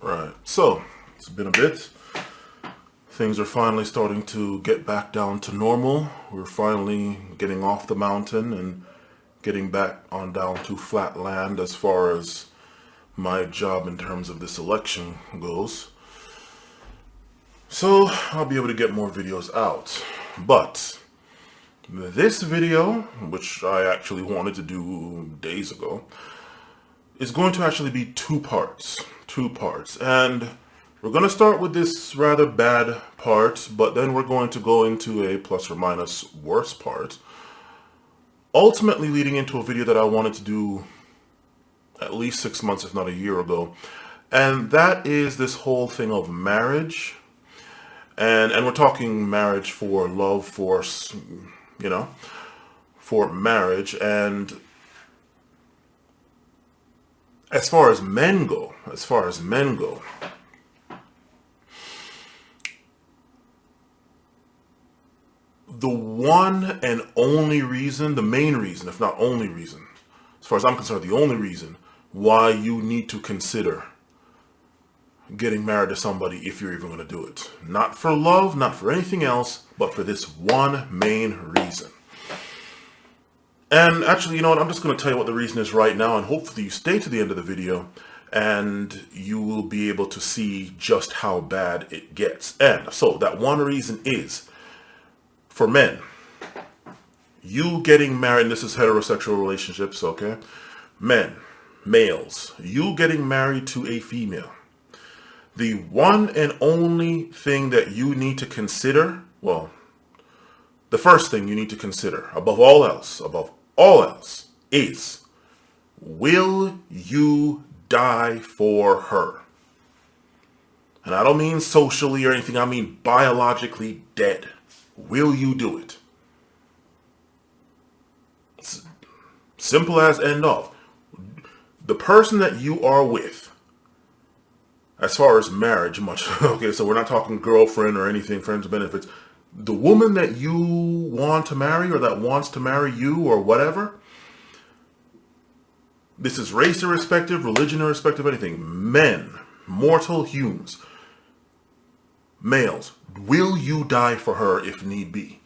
Right, so it's been a bit. Things are finally starting to get back down to normal. We're finally getting off the mountain and getting back on down to flat land as far as my job in terms of this election goes. So I'll be able to get more videos out. But this video, which I actually wanted to do days ago, is going to actually be two parts. And we're going to start with this rather bad part, but then we're going to go into a plus or minus worse part, ultimately leading into a video that I wanted to do at least 6 months, if not a year ago. And that is this whole thing of marriage. And we're talking marriage for love, for marriage. And as far as men go, the one and only reason, the main reason, if not only reason, as far as I'm concerned, the only reason why you need to consider getting married to somebody, if you're even going to do it. Not for love, not for anything else, but for this one main reason. And actually, you know what, I'm just going to tell you what the reason is right now, and hopefully you stay to the end of the video, and you will be able to see just how bad it gets. And so that one reason is, for men, you getting married, and this is heterosexual relationships, okay? Men, males, you getting married to a female. The one and only thing that you need to consider, well, the first thing you need to consider above all else, is, will you die for her? And I don't mean socially or anything, I mean biologically dead. Will you do it? Simple as end of. The person that you are with, as far as marriage, okay, so we're not talking girlfriend or anything, friends with benefits. The woman that you want to marry or that wants to marry you or whatever, this is race irrespective, religion irrespective, anything. Men, mortal humans, males, will you die for her if need be?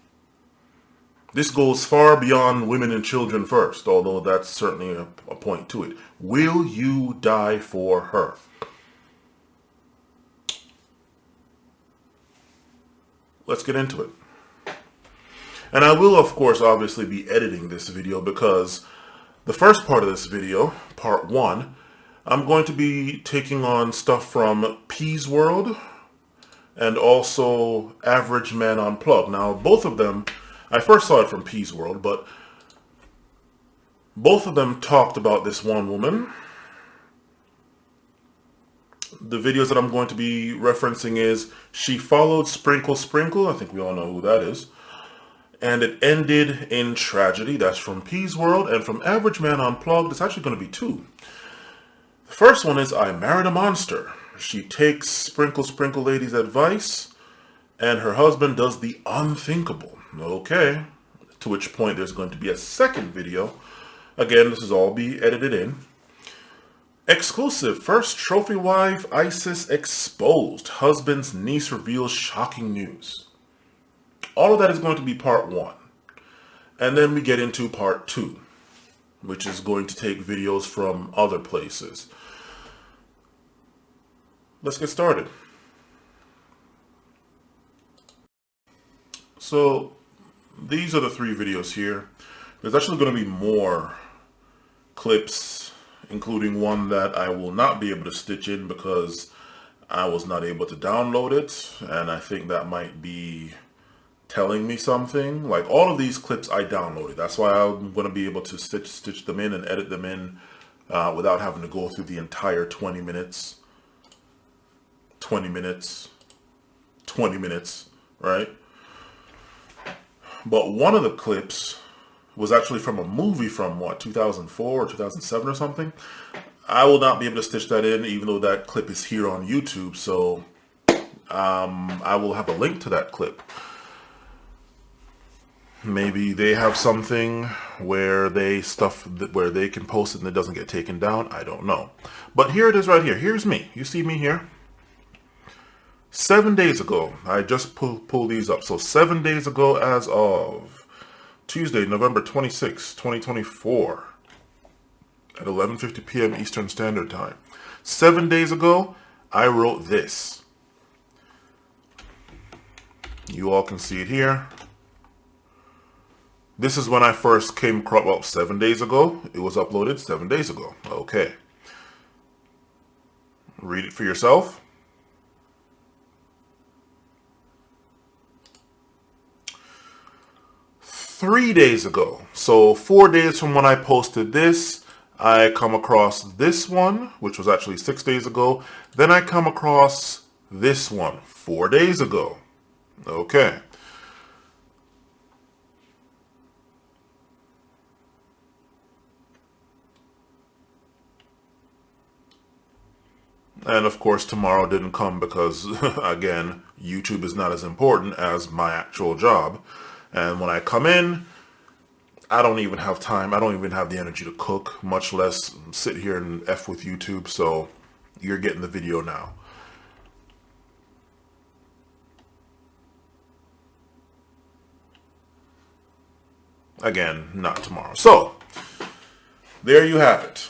This goes far beyond women and children first, although that's certainly a point to it. Will you die for her? Let's get into it. And I will, of course, obviously be editing this video because the first part of this video, part one, I'm going to be taking on stuff from Peas World and also Average Man Unplugged. Now, both of them, I first saw it from Peas World, but both of them talked about this one woman. The videos that I'm going to be referencing is She Followed Sprinkle Sprinkle. I think we all know who that is. And It Ended in Tragedy. That's from Peas World. And from Average Man Unplugged, it's actually going to be two. The first one is I Married a Monster. She takes Sprinkle Sprinkle Lady's advice, and her husband does the unthinkable. Okay. To which point there's going to be a second video. Again, this is all be edited in. Exclusive, first trophy wife, ISIS exposed. Husband's niece reveals shocking news. All of that is going to be part one. And then we get into part two, which is going to take videos from other places. Let's get started. So these are the three videos here. There's actually going to be more clips, including one that I will not be able to stitch in because I was not able to download it, and I think that might be telling me something. Like all of these clips I downloaded. That's why I'm going to be able to stitch them in and edit them in without having to go through the entire 20 minutes, right? But one of the clips was actually from a movie from, 2004 or 2007 or something. I will not be able to stitch that in, even though that clip is here on YouTube. So I will have a link to that clip. maybe they have something where they can post it and it doesn't get taken down. I don't know. But here it is right here. Here's me. You see me here? 7 days ago, I just pull these up. So 7 days ago, as of Tuesday, November 26, 2024, at 11:50 p.m. Eastern Standard Time. 7 days ago, I wrote this. You all can see it here. This is when I first came across, well, 7 days ago. It was uploaded 7 days ago. Okay. Read it for yourself. Three days ago, so 4 days from when I posted this, I come across this one, which was actually 6 days ago. Then I come across this one 4 days ago. Okay. And of course, tomorrow didn't come because, again, YouTube is not as important as my actual job. And when I come in, I don't even have time. I don't even have the energy to cook, much less sit here and F with YouTube. So you're getting the video now. Again, not tomorrow. So there you have it.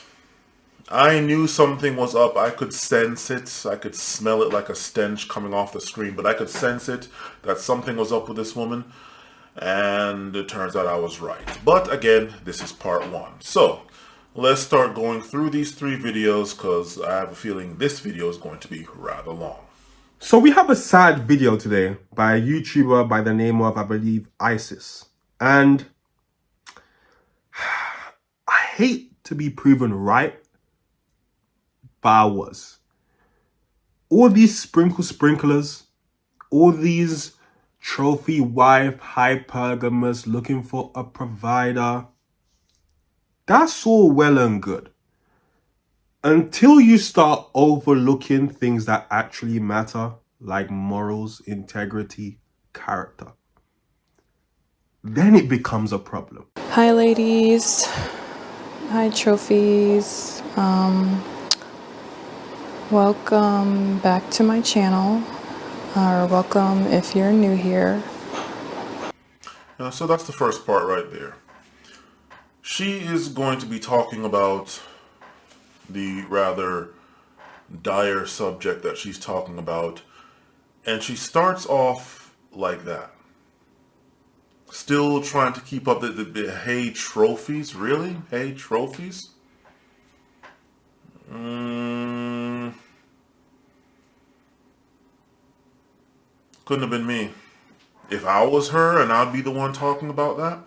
I knew something was up. I could sense it. I could smell it like a stench coming off the screen, but I could sense it that something was up with this woman. And it turns out I was right. But again, this is part one. So let's start going through these 3 videos because I have a feeling this video is going to be rather long. So we have a sad video today by a YouTuber by the name of, I believe, Isis. And I hate to be proven right, but I was. All these sprinklers, all these trophy wife, hypergamous, looking for a provider. That's all well and good. Until you start overlooking things that actually matter, like morals, integrity, character. Then it becomes a problem. Hi ladies. Hi trophies. Welcome back to my channel. Or welcome if you're new here. So that's the first part right there. She is going to be talking about the rather dire subject that she's talking about. And she starts off like that. Still trying to keep up the hey trophies. Really? Hey trophies? Couldn't have been me. If I was her and I'd be the one talking about that,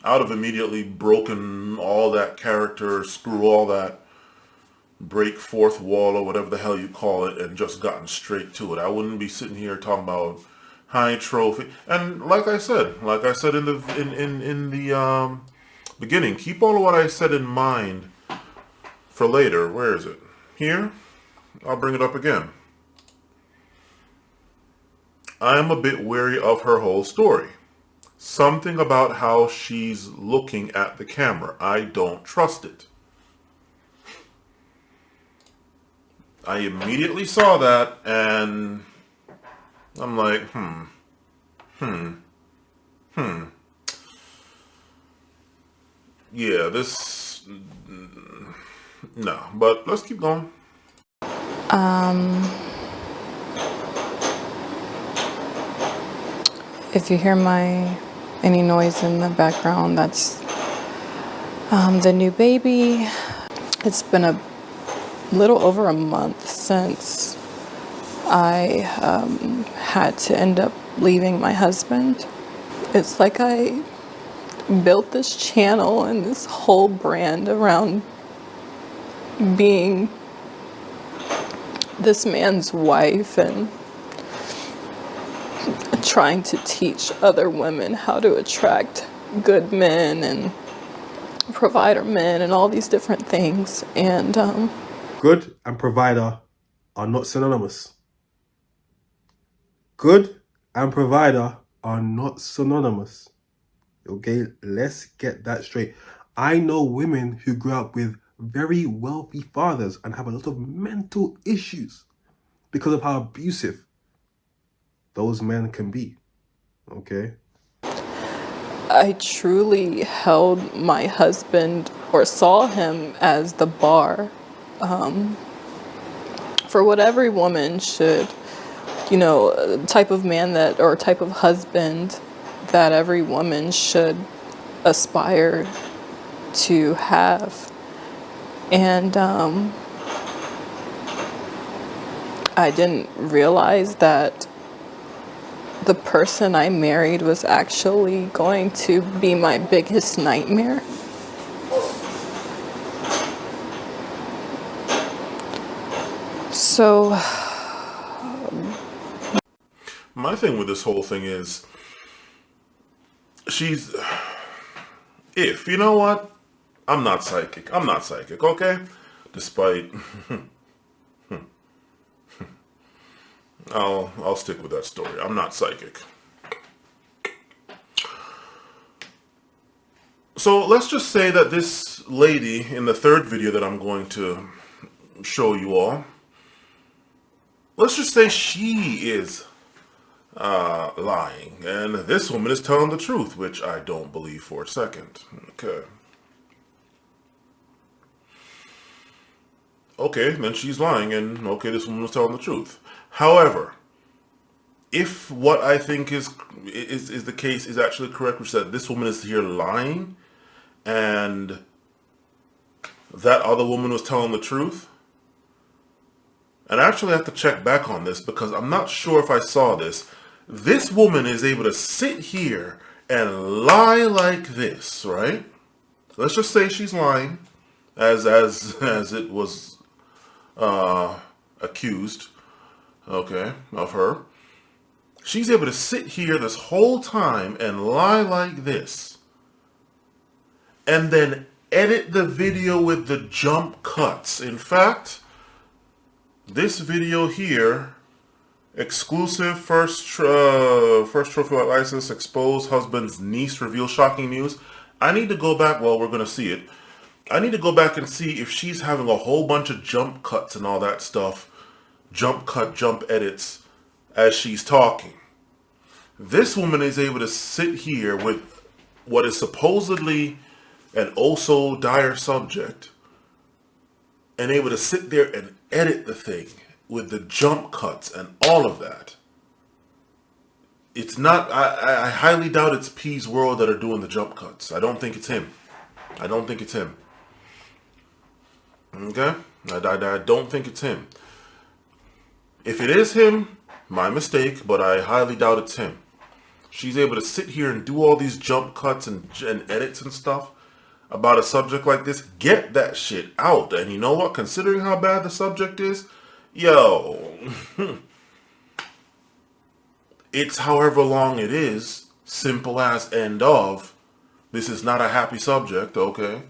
I would have immediately broken all that character, screw all that, break fourth wall or whatever the hell you call it, and just gotten straight to it. I wouldn't be sitting here talking about high trophy. And like I said in the beginning, keep all of what I said in mind for later. Where is it? Here? I'll bring it up again. I am a bit wary of her whole story. Something about how she's looking at the camera. I don't trust it. I immediately saw that and I'm like, Yeah, this, no, but let's keep going. If you hear any noise in the background, that's the new baby. It's been a little over a month since I had to end up leaving my husband. It's like I built this channel and this whole brand around being this man's wife and trying to teach other women how to attract good men and provider men and all these different things. And good and provider are not synonymous. Good and provider are not synonymous. Okay, let's get that straight. I know women who grew up with very wealthy fathers and have a lot of mental issues because of how abusive those men can be. Okay? I truly held my husband or saw him as the bar for what every woman should, type of man that, or type of husband that every woman should aspire to have. And I didn't realize that the person I married was actually going to be my biggest nightmare. So My thing with this whole thing is, you know what? I'm not psychic, okay? Despite, I'll stick with that story. I'm not psychic. So let's just say that this lady in the third video that I'm going to show you all, let's just say she is lying, and this woman is telling the truth, which I don't believe for a second. Okay, then she's lying, and okay, this woman was telling the truth. However, if what I think is the case is actually correct, which is that this woman is here lying, and that other woman was telling the truth, and I actually have to check back on this because I'm not sure if I saw this. This woman is able to sit here and lie like this, right? Let's just say she's lying, as it was accused, okay, of her. She's able to sit here this whole time and lie like this, and then edit the video with the jump cuts. In fact, this video here, exclusive first trophy wife license, exposed husband's niece reveals shocking news. I need to go back, well, we're going to see it. I need to go back and see if she's having a whole bunch of jump cuts and all that stuff. Jump cut, jump edits as she's talking. This woman is able to sit here with what is supposedly an oh so dire subject and able to sit there and edit the thing with the jump cuts and all of that. It's not, I highly doubt it's P's World that are doing the jump cuts. I don't think it's him. I don't think it's him. Okay? I don't think it's him. If it is him, my mistake, but I highly doubt it's him. She's able to sit here and do all these jump cuts and edits and stuff about a subject like this. Get that shit out. And you know what? Considering how bad the subject is, yo, it's however long it is, simple as end of. This is not a happy subject, okay?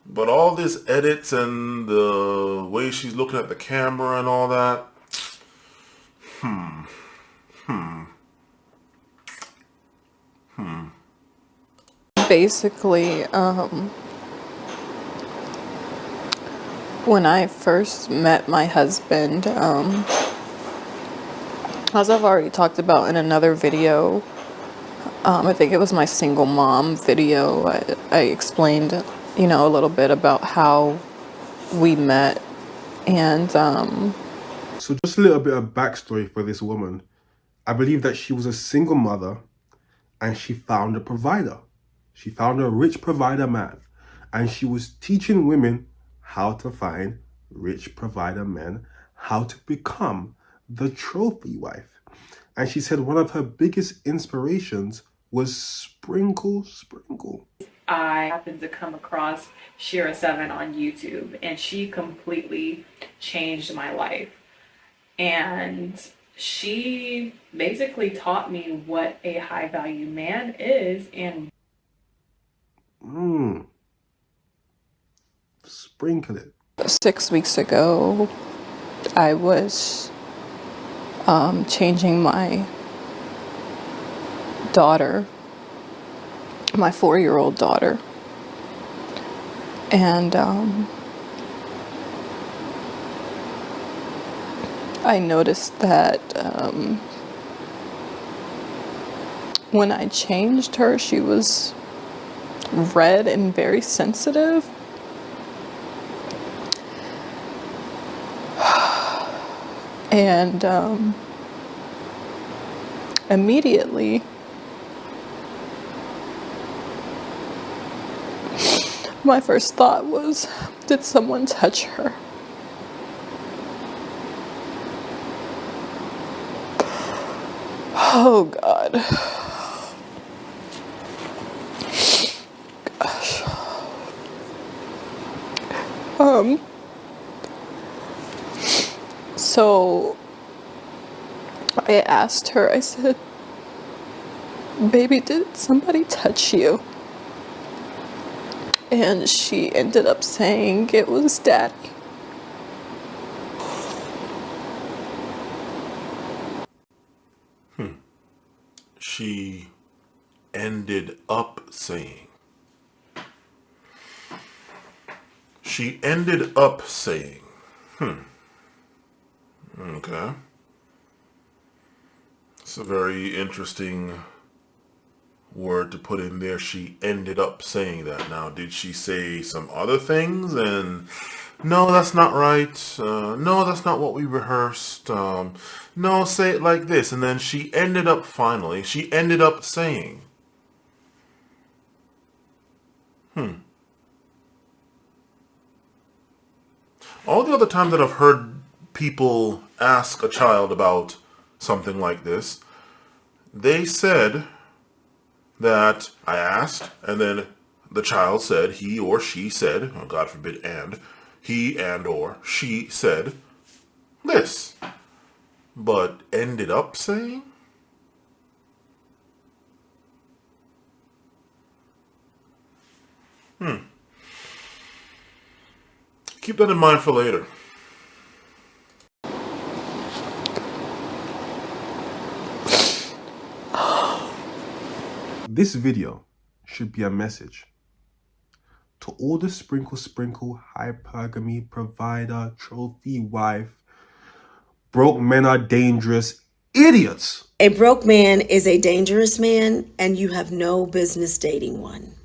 But all this edits and the way she's looking at the camera and all that, basically, when I first met my husband, as I've already talked about in another video, I think it was my single mom video, I explained, a little bit about how we met. And So just a little bit of backstory for this woman. I believe that she was a single mother and she found a provider. She found a rich provider man, and she was teaching women how to find rich provider men, how to become the trophy wife. And she said one of her biggest inspirations was Sprinkle. I happened to come across Shera 7 on YouTube, and she completely changed my life. And she basically taught me what a high value man is. And Sprinkle it. 6 weeks ago, I was changing my daughter, my 4-year-old daughter. And I noticed that when I changed her, she was red and very sensitive. And immediately, my first thought was, did someone touch her? Oh God. Gosh. So I asked her, I said, baby, did somebody touch you? And she ended up saying it was Daddy. She ended up saying. She ended up saying. Okay. It's a very interesting word to put in there. She ended up saying that. Now, did she say some other things? And no, that's not right. No, that's not what we rehearsed. No, say it like this. And then she ended up saying. All the other times that I've heard people ask a child about something like this, they said that I asked, and then the child said, he or she said, oh, God forbid, and he and or she said this, but ended up saying? Keep that in mind for later. This video should be a message to all the sprinkle hypergamy provider, trophy wife, broke men are dangerous idiots. A broke man is a dangerous man, and you have no business dating one.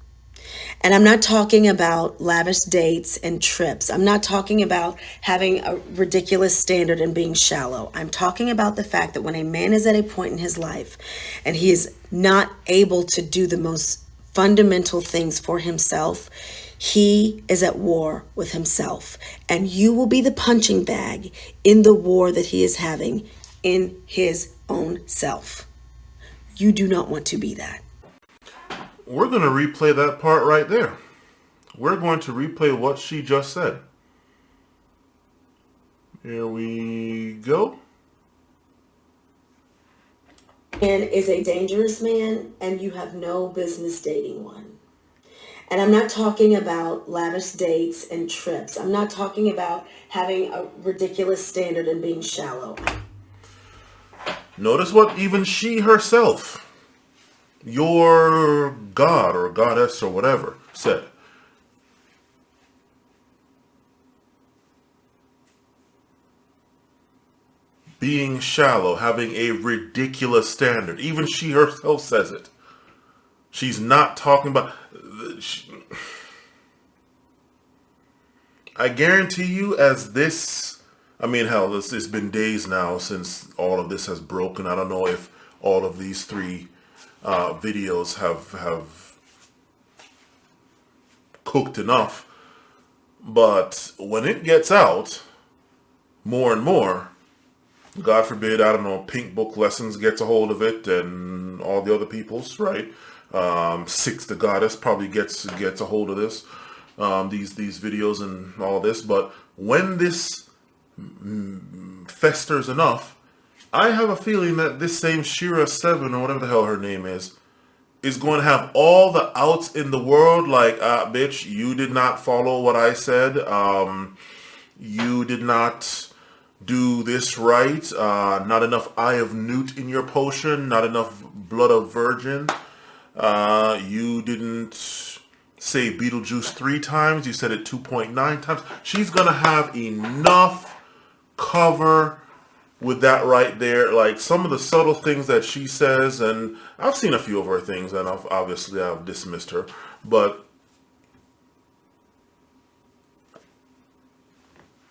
And I'm not talking about lavish dates and trips. I'm not talking about having a ridiculous standard and being shallow. I'm talking about the fact that when a man is at a point in his life and he is not able to do the most fundamental things for himself, he is at war with himself. And you will be the punching bag in the war that he is having in his own self. You do not want to be that. We're going to replay that part right there. We're going to replay what she just said. Here we go. Man is a dangerous man, and you have no business dating one. And I'm not talking about lavish dates and trips. I'm not talking about having a ridiculous standard and being shallow. Notice what even she herself, your god or goddess or whatever, said. Being shallow, having a ridiculous standard. Even she herself says it. She's not talking about... I guarantee you, as this... I mean, hell, it's been days now since all of this has broken. I don't know if all of these three videos have cooked enough. But when it gets out, more and more, God forbid, I don't know, Pink Book Lessons gets a hold of it, and all the other people's, right? Six the Goddess probably gets a hold of this, these videos and all this. But when this festers enough, I have a feeling that this same Shera 7, or whatever the hell her name is going to have all the outs in the world, like, bitch, you did not follow what I said, you did not do this right, not enough Eye of Newt in your potion, not enough blood of virgin. You didn't say Beetlejuice 3 times. You said it 2.9 times. She's going to have enough cover with that right there. Like some of the subtle things that she says, and I've seen a few of her things, and I've dismissed her. But,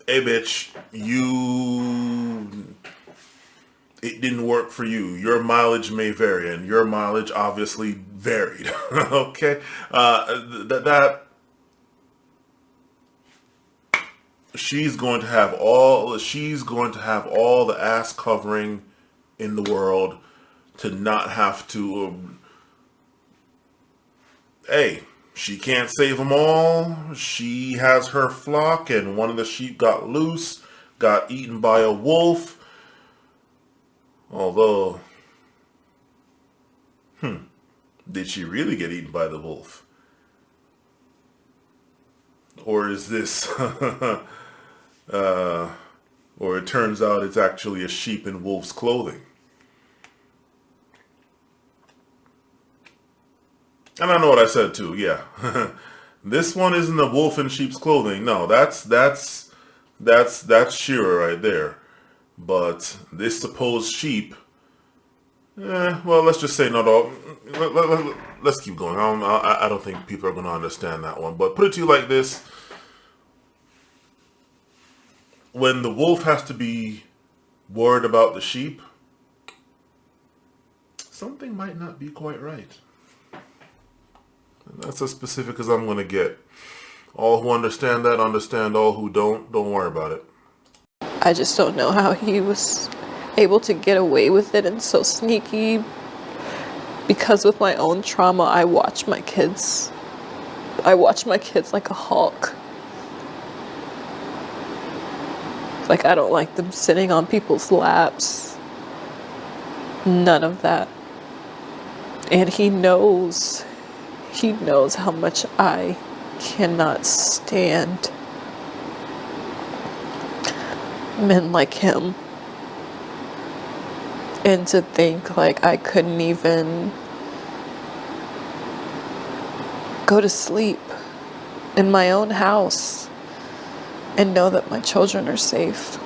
hey bitch, it didn't work for you. Your mileage may vary, and your mileage obviously varied. Okay, she's going to have all the ass covering in the world to not have to. Hey, she can't save them all. She has her flock, and one of the sheep got loose, got eaten by a wolf. Although, did she really get eaten by the wolf? Or is this, or it turns out it's actually a sheep in wolf's clothing? And I know what I said too, yeah. This one isn't a wolf in sheep's clothing. No, that's Shera right there. But this supposed sheep, well, let's just say not all. Let's keep going. I don't think people are going to understand that one. But put it to you like this. When the wolf has to be worried about the sheep, something might not be quite right. And that's as specific as I'm going to get. All who understand that understand. All who don't worry about it. I just don't know how he was able to get away with it and so sneaky, because with my own trauma, I watch my kids like a hawk. Like, I don't like them sitting on people's laps. None of that. And he knows how much I cannot stand men like him. And to think like I couldn't even go to sleep in my own house and know that my children are safe.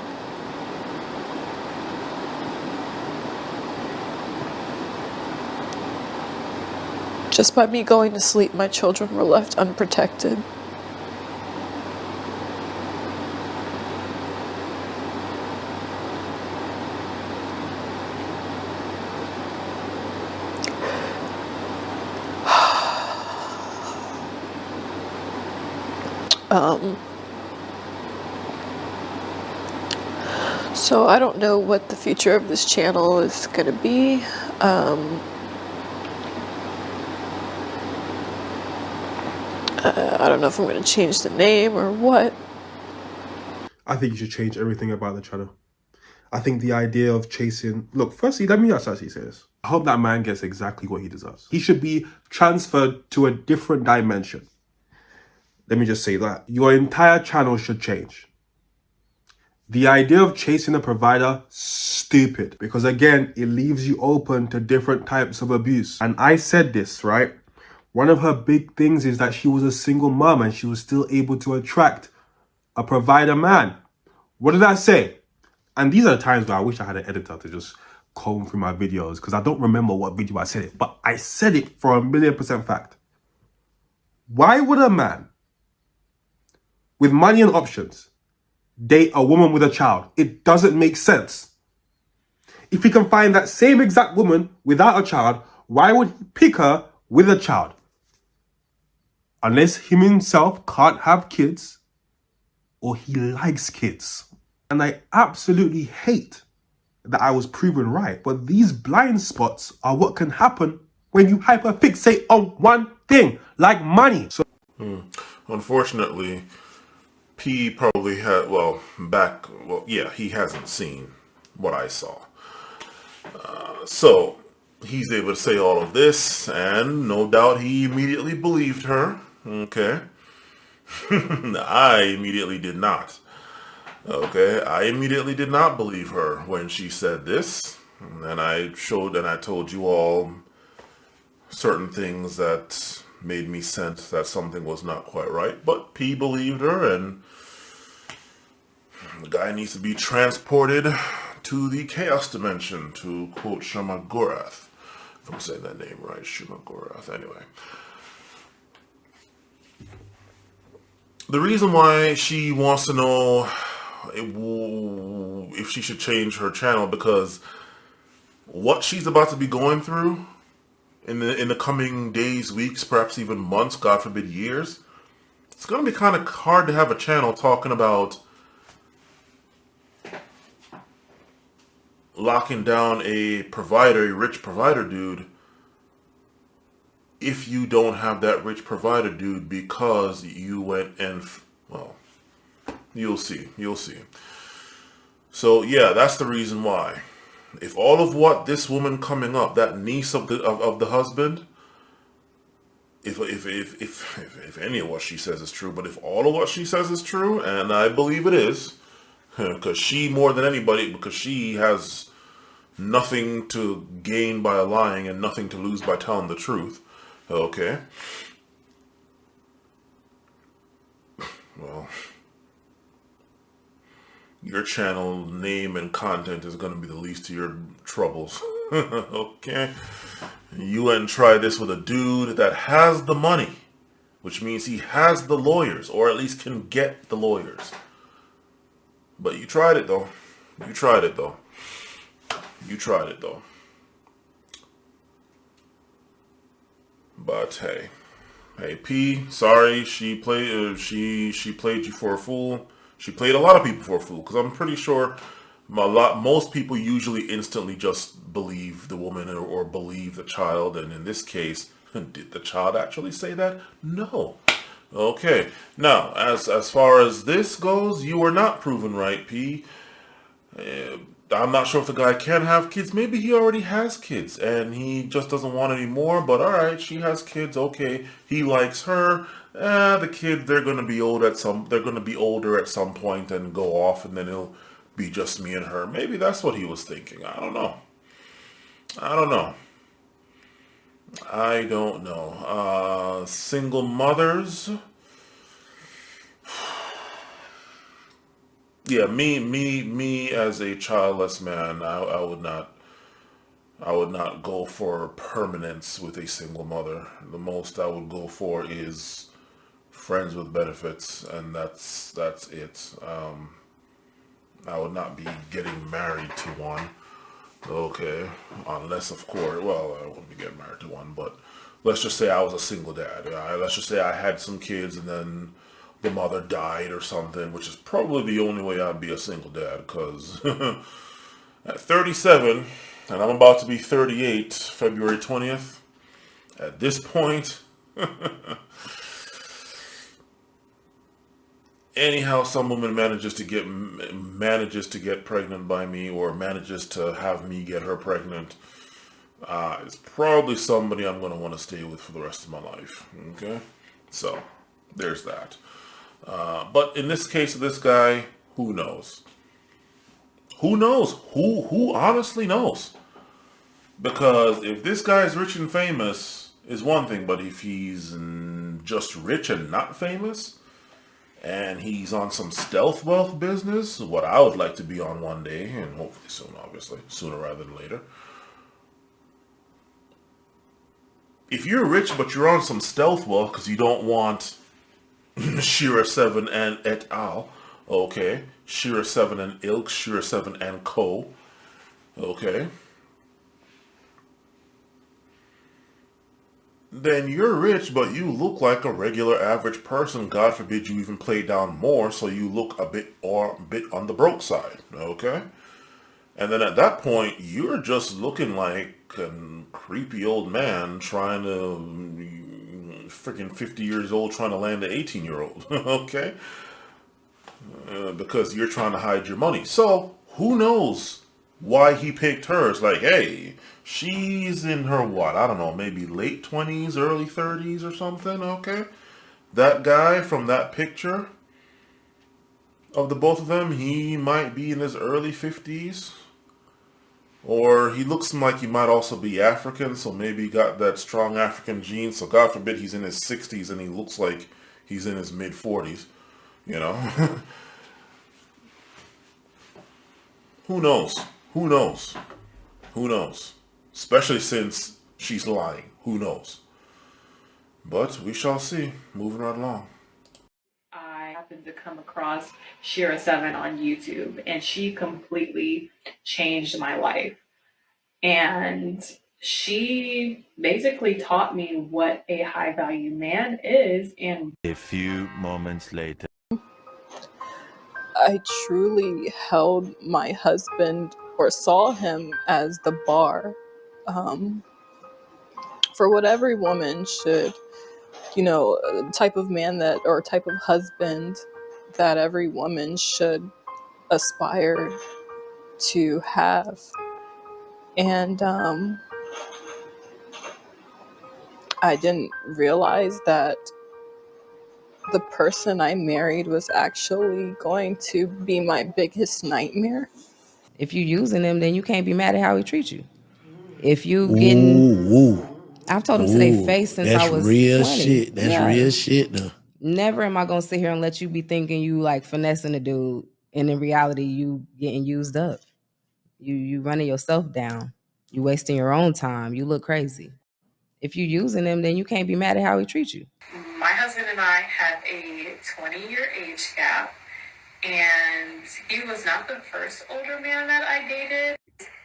Just by me going to sleep, my children were left unprotected. So I don't know what the future of this channel is going to be. I don't know if I'm going to change the name or what. I think you should change everything about the channel. I think the idea of chasing... Look, firstly, let me just actually say this. I hope that man gets exactly what he deserves. He should be transferred to a different dimension. Let me just say that. Your entire channel should change. The idea of chasing a provider, stupid. Because again, it leaves you open to different types of abuse. And I said this, right? One of her big things is that she was a single mom and she was still able to attract a provider man. What did I say? And these are the times where I wish I had an editor to just comb through my videos, because I don't remember what video I said it, but I said it for 1,000,000% fact. Why would a man with money and options date a woman with a child? It doesn't make sense. If he can find that same exact woman without a child, why would he pick her with a child? Unless him himself can't have kids or he likes kids. And I absolutely hate that I was proven right. But these blind spots are what can happen when you hyperfixate on one thing, like money. So, Unfortunately, P probably had, he hasn't seen what I saw. So he's able to say all of this, and no doubt he immediately believed her. Okay. I immediately did not. Okay, I immediately did not believe her when she said this. And I showed and I told you all certain things that made me sense that something was not quite right. But P believed her, and the guy needs to be transported to the chaos dimension, to quote Shamagorath. If I'm saying that name right, Shamagorath. Anyway. The reason why she wants to know if she should change her channel, because what she's about to be going through in the coming days, weeks, perhaps even months, God forbid years, it's going to be kind of hard to have a channel talking about locking down a provider, a rich provider dude, if you don't have that rich provider dude because you went and, well, you'll see. So yeah, that's the reason why. If all of what this woman coming up, that niece of the husband, if any of what she says is true, but if all of what she says is true, and I believe it is, because she more than anybody, because she has nothing to gain by lying and nothing to lose by telling the truth. Okay. Well, your channel name and content is going to be the least of your troubles. Okay. You went and try this with a dude that has the money, which means he has the lawyers, or at least can get the lawyers. But you tried it though. You tried it though. But hey P, sorry, she played you for a fool. She played a lot of people for a fool, because I'm pretty sure most people usually instantly just believe the woman or believe the child, and in this case, did the child actually say that? No. Okay. Now, as far as this goes, you were not proven right, P. I'm not sure if the guy can have kids. Maybe he already has kids and he just doesn't want any more. But all right, she has kids. Okay, he likes her. The kids, they're gonna be older at some point and go off, and then it'll be just me and her. Maybe that's what he was thinking. I don't know. Single mothers. Yeah, me as a childless man, I would not go for permanence with a single mother. The most I would go for is friends with benefits, and that's it. I would not be getting married to one. Okay, unless of course, well, I wouldn't be getting married to one, but let's just say I was a single dad. Let's just say I had some kids and then the mother died or something, which is probably the only way I'd be a single dad, because at 37, and I'm about to be 38, February 20th, at this point, anyhow, some woman manages to get pregnant by me, or manages to have me get her pregnant, it's probably somebody I'm going to want to stay with for the rest of my life. Okay? So, there's that. But in this case of this guy, who knows? Who knows? Who honestly knows? Because if this guy's rich and famous is one thing, but if he's just rich and not famous, and he's on some stealth wealth business, what I would like to be on one day, and hopefully soon, obviously, sooner rather than later. If you're rich, but you're on some stealth wealth because you don't want Shera 7 and et al. Okay. Shera 7 and ilk, Shera 7 and co. Okay. Then you're rich, but you look like a regular average person. God forbid you even play down more, so you look a bit on the broke side. Okay. And then at that point, you're just looking like a creepy old man trying to freaking 50 years old trying to land an 18-year-old. Okay. Because you're trying to hide your money. So who knows why he picked her? It's like, hey, she's in her what? I don't know, maybe late 20s, early 30s or something. Okay. That guy from that picture of the both of them, he might be in his early 50s. Or he looks like he might also be African, so maybe he got that strong African gene. So God forbid he's in his 60s and he looks like he's in his mid 40s, you know? Who knows? Who knows? Who knows? Especially since she's lying. Who knows? But we shall see. Moving right along. I happened to come across Shera 7 on YouTube, and she completely changed my life. And she basically taught me what a high value man is. And a few moments later, I truly held my husband or saw him as the bar for what every woman should, type of man that, or type of husband that every woman should aspire to have. And I didn't realize that the person I married was actually going to be my biggest nightmare. If you using him, then you can't be mad at how he treats you. If you getting, I've told him to their face since I was real 20. shit. That's real shit, though. Never am I gonna sit here and let you be thinking you like finessing a dude, and in reality, you getting used up. You running yourself down. You wasting your own time. You look crazy. If you using him, then you can't be mad at how he treats you. my husband and I have a 20-year age gap, and he was not the first older man that I dated.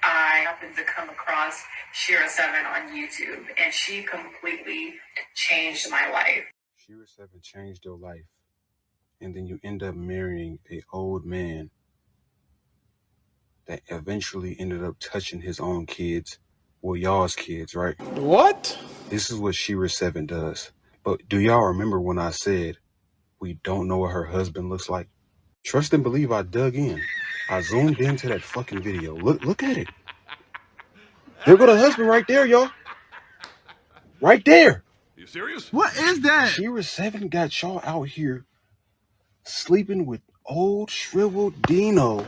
I happened to come across Shera 7 on YouTube, and she completely changed my life. Shera 7 changed your life, and then you end up marrying an old man that eventually ended up touching his own kids, well, y'all's kids, right? What? This is what Shera 7 does. But do y'all remember when I said we don't know what her husband looks like? Trust and believe I dug in. I zoomed into that fucking video. Look at it. There go the husband right there, y'all. Right there. You serious? What is that? Shera 7 got y'all out here sleeping with old shriveled Dino.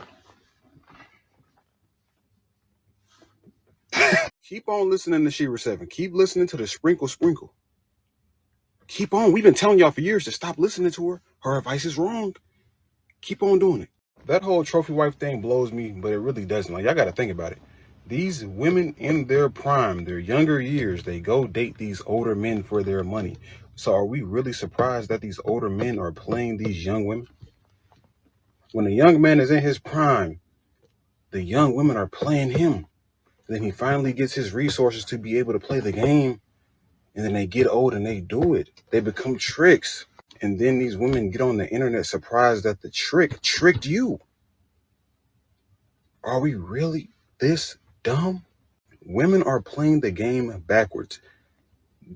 Keep on listening to Shera 7. Keep listening to the sprinkle. Keep on. We've been telling y'all for years to stop listening to her. Her advice is wrong. Keep on doing it. That whole trophy wife thing blows me, but it really doesn't. Like, y'all got to think about it. These women in their prime, their younger years, they go date these older men for their money. So are we really surprised that these older men are playing these young women? When a young man is in his prime, the young women are playing him. Then he finally gets his resources to be able to play the game. And then they get old and they do it. They become tricks. And then these women get on the internet surprised that the trick tricked you. Are we really this dumb? Women are playing the game backwards.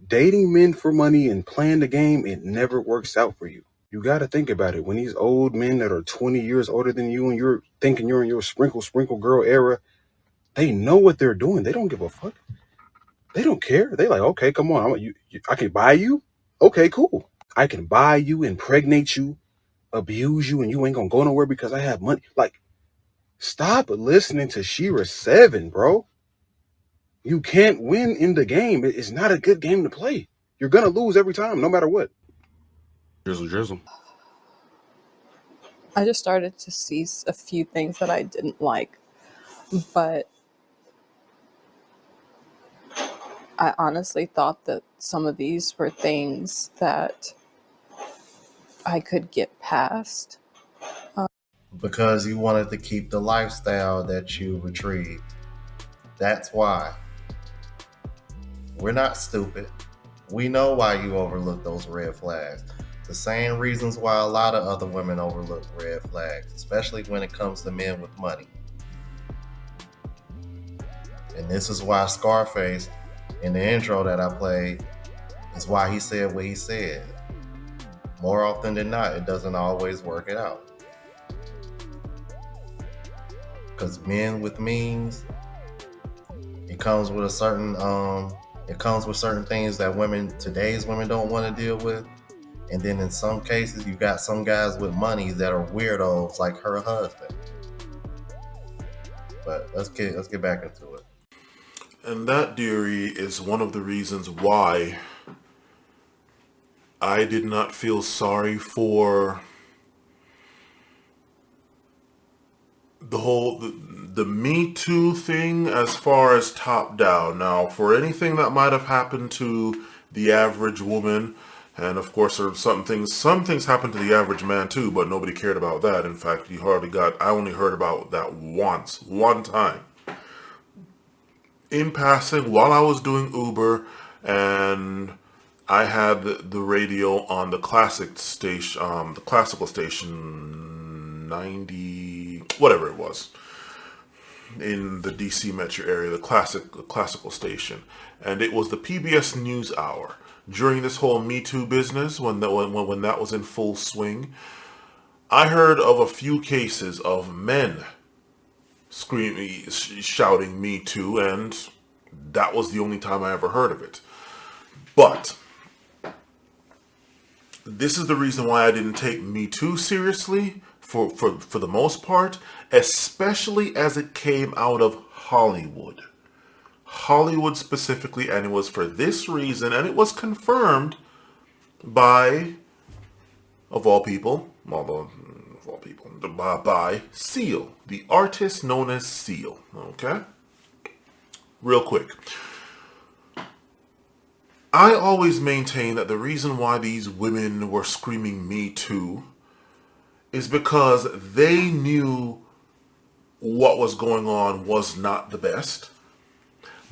Dating men for money and playing the game, it never works out for you. You got to think about it. When these old men that are 20 years older than you and you're thinking you're in your sprinkle girl era, they know what they're doing. They don't give a fuck. They don't care. They like, okay, come on. I can buy you. Okay, cool. I can buy you, impregnate you, abuse you, and you ain't gonna go nowhere because I have money. Like, stop listening to Shera 7, bro. You can't win in the game. It's not a good game to play. You're gonna lose every time, no matter what. Drizzle. I just started to see a few things that I didn't like, but I honestly thought that some of these were things that I could get past. Because you wanted to keep the lifestyle that you retrieved. That's why. We're not stupid. We know why you overlook those red flags. The same reasons why a lot of other women overlook red flags, especially when it comes to men with money. And this is why Scarface, in the intro that I played, is why he said what he said. More often than not, it doesn't always work it out. Because men with means, it comes with certain things that today's women don't want to deal with. And then in some cases, you got some guys with money that are weirdos like her husband. But let's get back into it. And that, dearie, is one of the reasons why I did not feel sorry for the Me Too thing as far as top down. Now, for anything that might have happened to the average woman, and of course some things happened to the average man too, but nobody cared about that. In fact, I only heard about that one time. In passing, while I was doing Uber, and I had the radio on the classical station 90, whatever it was, in the DC metro area, the classical station, and it was the PBS News Hour. During this whole Me Too business, when that was in full swing, I heard of a few cases of men screaming, shouting "Me Too," and that was the only time I ever heard of it. But this is the reason why I didn't take Me Too seriously for the most part, especially as it came out of Hollywood. Hollywood specifically, and it was for this reason, and it was confirmed by, of all people, by Seal, the artist known as Seal. Okay? Real quick. I always maintain that the reason why these women were screaming "Me Too" is because they knew what was going on was not the best,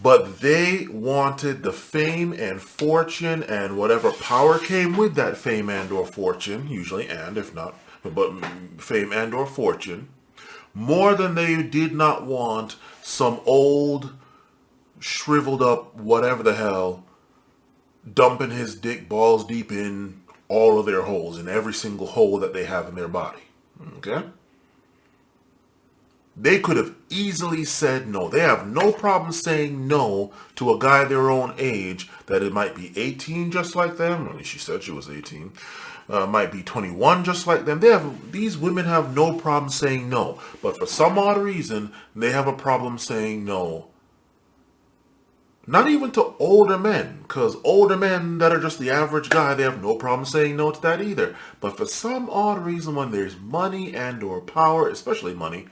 but they wanted the fame and fortune and whatever power came with that fame and or fortune, usually and if not, but fame and or fortune, more than they did not want some old, shriveled up, whatever the hell, dumping his dick balls deep in all of their holes, in every single hole that they have in their body. Okay? They could have easily said no. They have no problem saying no to a guy their own age that it might be 18 just like them. At least she said she was 18. Might be 21 just like them. These women have no problem saying no. But for some odd reason, they have a problem saying no. Not even to older men, because older men that are just the average guy, they have no problem saying no to that either. But for some odd reason, when there's money and or power, especially money,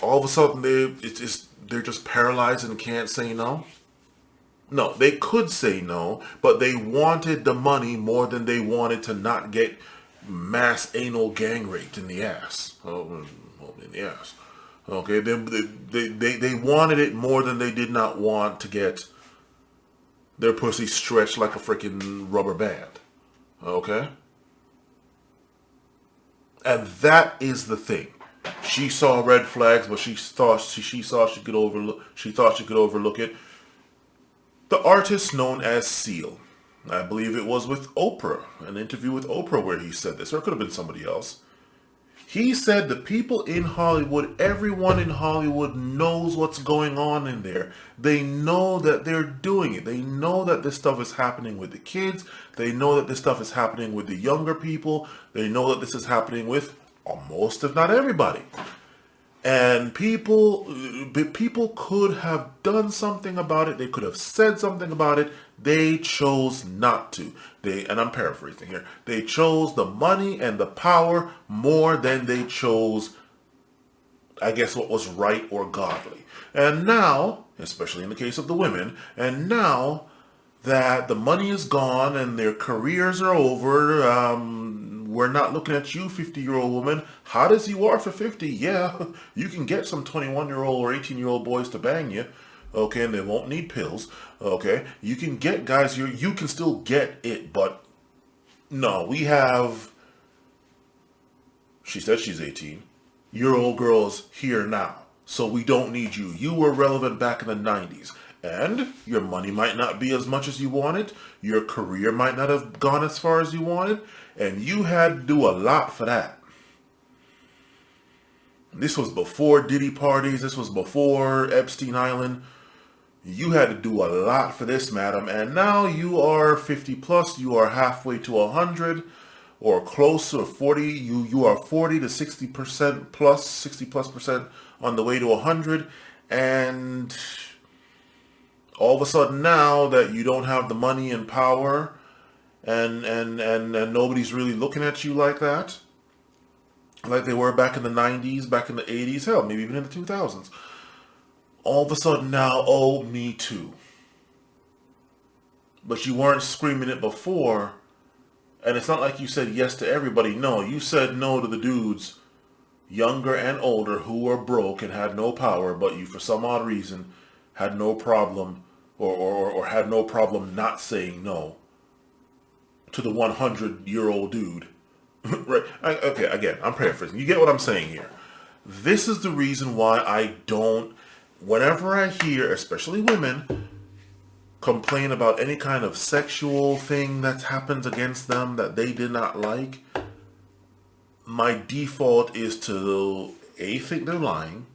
all of a sudden they're just paralyzed and can't say no. No, they could say no, but they wanted the money more than they wanted to not get mass anal gang raped in the ass. Oh, in the ass. Okay, they wanted it more than they did not want to get their pussy stretched like a freaking rubber band. Okay? And that is the thing. She saw red flags, but she thought she could overlook it. The artist known as Seal, I believe it was with Oprah, an interview with Oprah where he said this, or it could have been somebody else. He said the people in Hollywood, everyone in Hollywood knows what's going on in there. They know that they're doing it. They know that this stuff is happening with the kids. They know that this stuff is happening with the younger people. They know that this is happening with most, if not everybody. And people could have done something about it. They could have said something about it. They chose not to. And I'm paraphrasing here. They chose the money and the power more than they chose, I guess, what was right or godly. And now, especially in the case of the women, and now that the money is gone and their careers are over, we're not looking at you, 50-year-old woman, hot as you are for 50. Yeah, you can get some 21-year-old or 18-year-old boys to bang you. Okay, and they won't need pills. Okay, you can get guys, you can still get it, but no, we have, she said she's 18, your old girl's here now, so we don't need you. You were relevant back in the 90s, and your money might not be as much as you wanted, your career might not have gone as far as you wanted, and you had to do a lot for that. This was before Diddy parties, this was before Epstein Island. You had to do a lot for this, madam, and now you are 50 plus, you are halfway to 100. or close to 40, you are 40 to 60% plus, 60 plus percent on the way to 100, and all of a sudden now that you don't have the money and power, and nobody's really looking at you like that, like they were back in the 90s, back in the 80s, hell, maybe even in the 2000s. All of a sudden now, oh, me too. But you weren't screaming it before, and it's not like you said yes to everybody. No, you said no to the dudes, younger and older, who were broke and had no power, but you, for some odd reason, had no problem, or had no problem not saying no to the 100-year-old dude. Right? Okay, again, I'm paraphrasing. You get what I'm saying here. This is the reason why I don't, whenever I hear, especially women, complain about any kind of sexual thing that happens against them that they did not like, my default is to A, think they're lying,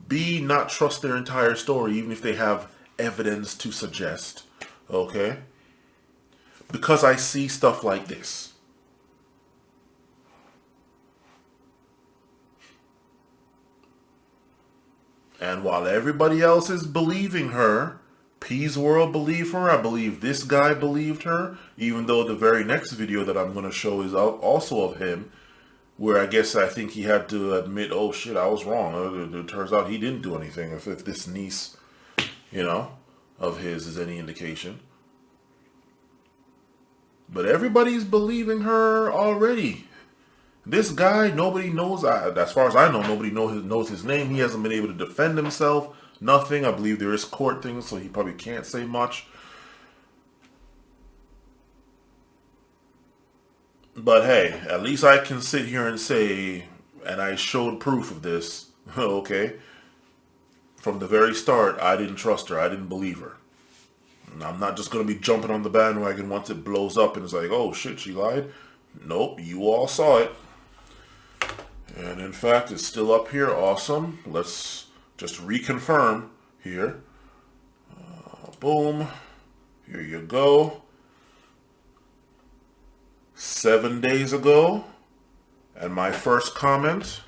B, not trust their entire story even if they have evidence to suggest, okay? Because I see stuff like this. And while everybody else is believing her, P's World believed her, I believe this guy believed her, even though the very next video that I'm going to show is also of him, where I think he had to admit, oh shit, I was wrong. It turns out he didn't do anything, if this niece, of his is any indication. But everybody's believing her already. This guy, nobody knows, as far as I know, nobody knows his name. He hasn't been able to defend himself. Nothing. I believe there is court things, so he probably can't say much. But hey, at least I can sit here and say, and I showed proof of this, okay? From the very start, I didn't trust her. I didn't believe her. And I'm not just going to be jumping on the bandwagon once it blows up and it's like, oh shit, she lied. Nope, you all saw it. And in fact, it's still up here. Awesome. Let's just reconfirm here. Boom. Here you go. 7 days ago. And my first comment.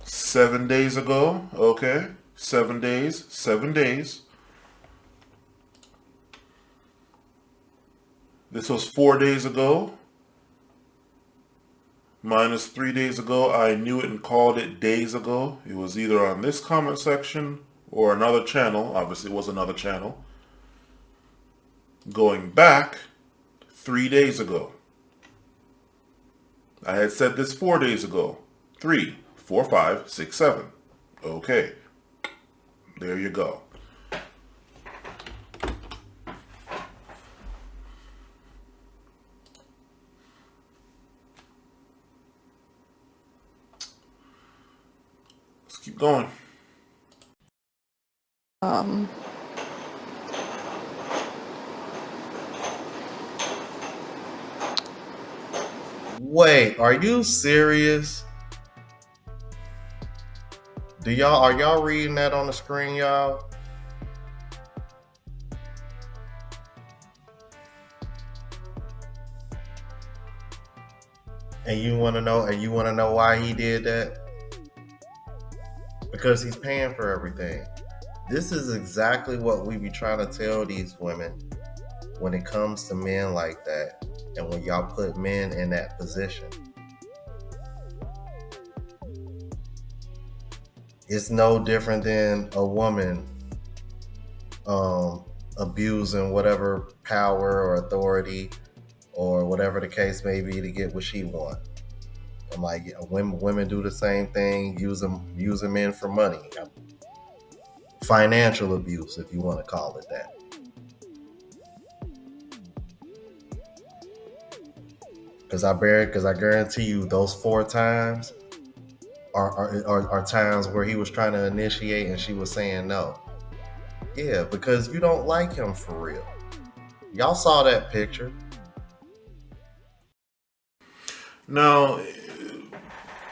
Seven days ago. Okay. 7 days. 7 days. This was 4 days ago. Minus 3 days ago. I knew it and called it days ago. It was either on this comment section or another channel. Obviously, it was another channel. Going back 3 days ago. I had said this 4 days ago. 3, 4, 5, 6, 7. Okay. There you go. Let's keep going. Wait, are you serious? Are y'all reading that on the screen, y'all? And you want to know why he did that? Because he's paying for everything. This is exactly what we be trying to tell these women when it comes to men like that, and when y'all put men in that position. It's no different than a woman abusing whatever power or authority or whatever the case may be to get what she wants. I'm like, women do the same thing, using men for money. Financial abuse, if you want to call it that. Because I guarantee you those 4 times are times where he was trying to initiate and she was saying no. Yeah, because you don't like him for real. Y'all saw that picture. Now,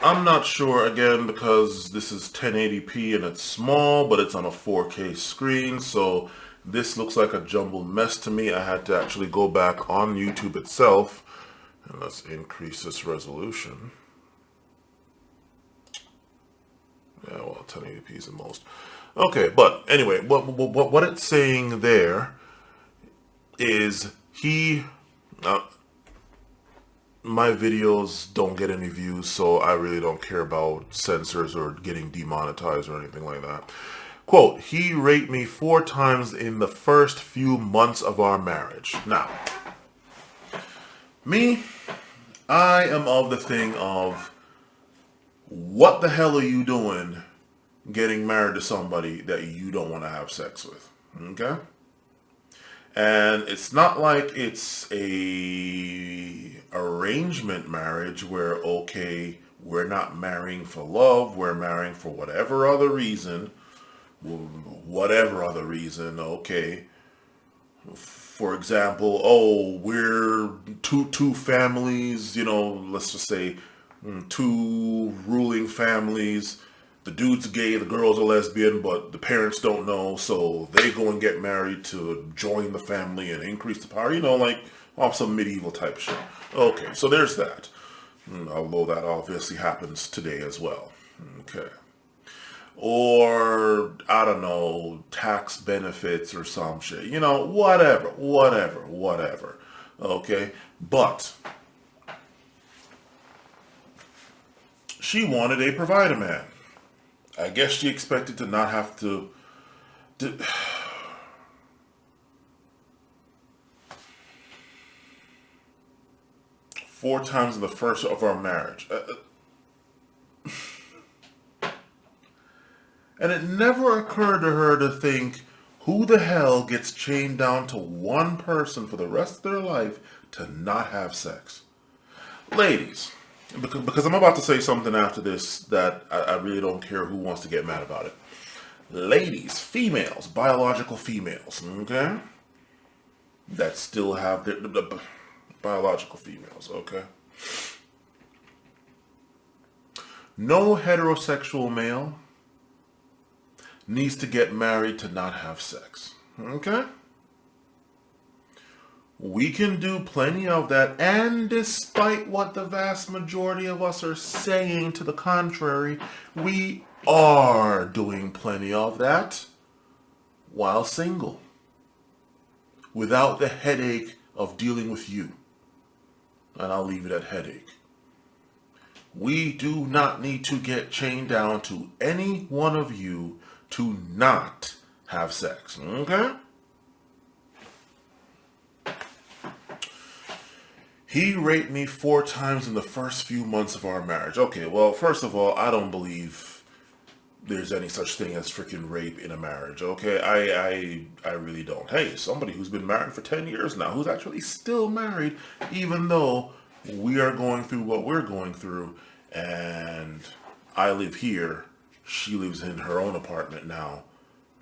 I'm not sure, again, because this is 1080p and it's small, but it's on a 4K screen, so this looks like a jumbled mess to me. I had to actually go back on YouTube itself, and let's increase this resolution. Yeah, well, 1080p is the most. Okay, but anyway, what it's saying there is my videos don't get any views, so I really don't care about censors or getting demonetized or anything like that. Quote, he raped me 4 times in the first few months of our marriage. Now, me, I am of the thing of, what the hell are you doing getting married to somebody that you don't want to have sex with? Okay? And it's not like it's a arrangement marriage where, okay, we're not marrying for love, we're marrying for whatever other reason, okay. For example, oh, we're two families, you know, let's just say 2 ruling families. The dude's gay, the girl's a lesbian, but the parents don't know, so they go and get married to join the family and increase the power, you know, like off some medieval type shit. Okay, so there's that. Although that obviously happens today as well. Okay. Or, I don't know, tax benefits or some shit. You know, whatever. Okay? But she wanted a provider man. I guess she expected to not have to 4 times in the first of our marriage. And it never occurred to her to think, who the hell gets chained down to one person for the rest of their life to not have sex? Ladies, because I'm about to say something after this that I really don't care who wants to get mad about it. Ladies, females, biological females, okay? That still have their biological females, okay? No heterosexual male needs to get married to not have sex, okay? We can do plenty of that, and despite what the vast majority of us are saying to the contrary, we are doing plenty of that while single, without the headache of dealing with you. And I'll leave it at headache. We do not need to get chained down to any one of you to not have sex, okay? He raped me 4 times in the first few months of our marriage. Okay, well, first of all, I don't believe there's any such thing as freaking rape in a marriage, okay? I really don't. Hey, somebody who's been married for 10 years now, who's actually still married, even though we are going through what we're going through, and I live here, she lives in her own apartment now.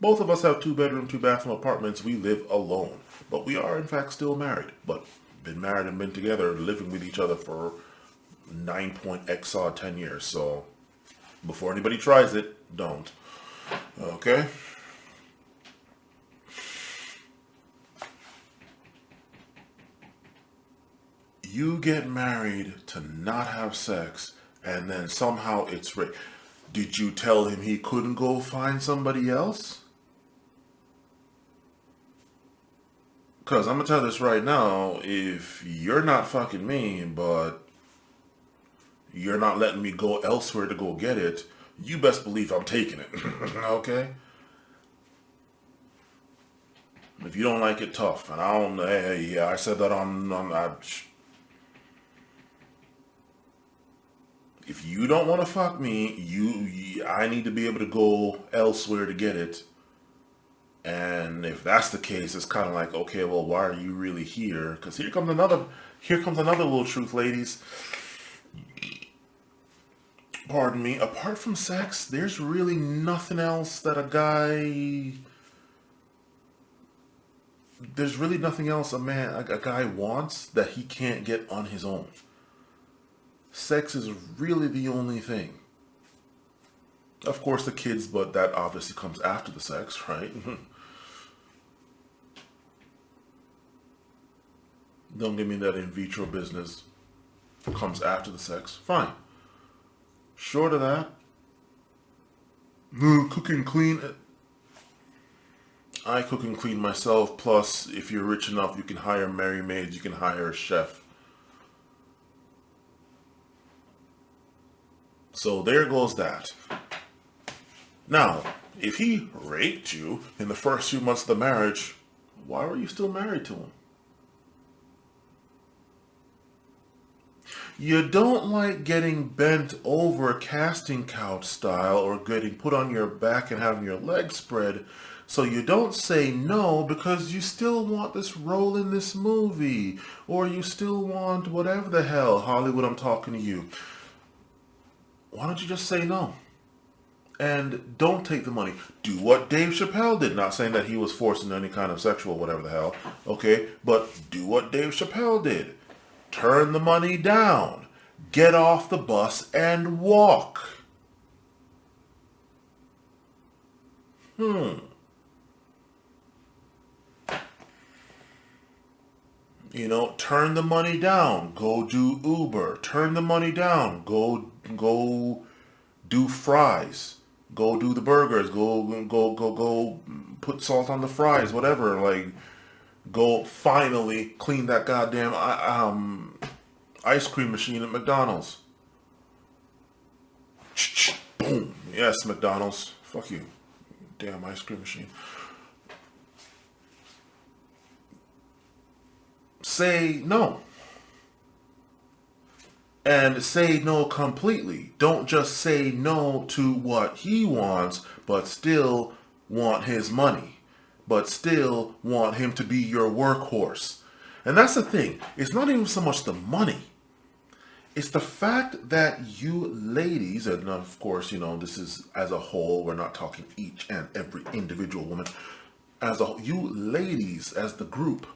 Both of us have 2-bedroom, 2-bathroom apartments. We live alone, but we are in fact still married, but been married and been together, living with each other for 9.x odd 10 years. So before anybody tries it, don't. Okay? You get married to not have sex, and then somehow it's rape. Did you tell him he couldn't go find somebody else? Because I'm going to tell this right now, if you're not fucking me, but you're not letting me go elsewhere to go get it, you best believe I'm taking it, okay? If you don't like it, tough. And I don't, hey, yeah, I said that if you don't want to fuck me, I need to be able to go elsewhere to get it. And if that's the case, it's kind of like, okay, well, why are you really here? Because here comes another little truth, ladies. Pardon me. Apart from sex, there's really nothing else that a guy a guy wants that he can't get on his own. sex is really the only thing. Of course the kids, but that obviously comes after the sex, right? Don't give me that in vitro business. Comes after the sex. Fine. Short of that, cook and clean. I cook and clean myself. Plus, if you're rich enough, you can hire merry maids. You can hire a chef. So there goes that. Now, if he raped you in the first few months of the marriage, why were you still married to him? You don't like getting bent over casting couch style or getting put on your back and having your legs spread, so you don't say no because you still want this role in this movie, or you still want whatever the hell, Hollywood, I'm talking to you. Why don't you just say no? And don't take the money. Do what Dave Chappelle did. Not saying that he was forced into any kind of sexual whatever the hell, okay? But do what Dave Chappelle did. Turn the money down. Get off the bus and walk. You know, turn the money down. Go do Uber. Turn the money down. Go do fries. Go do the burgers. Go put salt on the fries. Whatever. Like, go finally clean that goddamn ice cream machine at McDonald's. Boom. Yes, McDonald's. Fuck you. Damn ice cream machine. Say no. And say no completely. Don't just say no to what he wants, but still want his money. But still want him to be your workhorse. And that's the thing. It's not even so much the money. It's the fact that you ladies, and of course, you know, this is as a whole, we're not talking each and every individual woman. As a you ladies, as the group,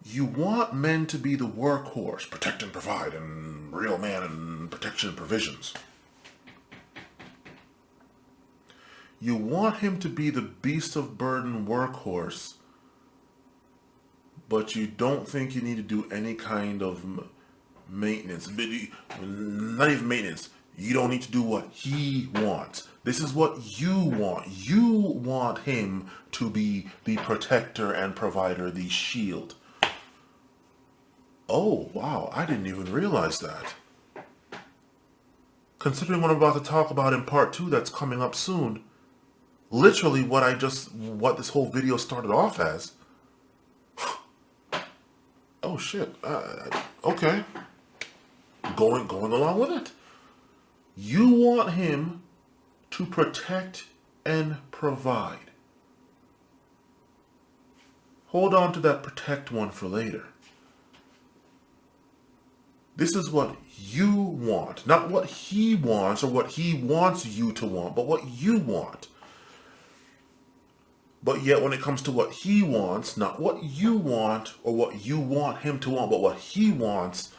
you want men to be the workhorse, protect and provide, and real man and protection and provisions. You want him to be the beast of burden workhorse, but you don't think you need to do any kind of maintenance. Not even maintenance. You don't need to do what he wants. This is what you want. You want him to be the protector and provider, the shield. Oh, wow, I didn't even realize that. Considering what I'm about to talk about in part 2 that's coming up soon, literally what this whole video started off as. Oh shit, okay. Going along with it. You want him to protect and provide. Hold on to that protect one for later. This is what you want, not what he wants or what he wants you to want, but what you want. But yet when it comes to what he wants, not what you want or what you want him to want, but what he wants,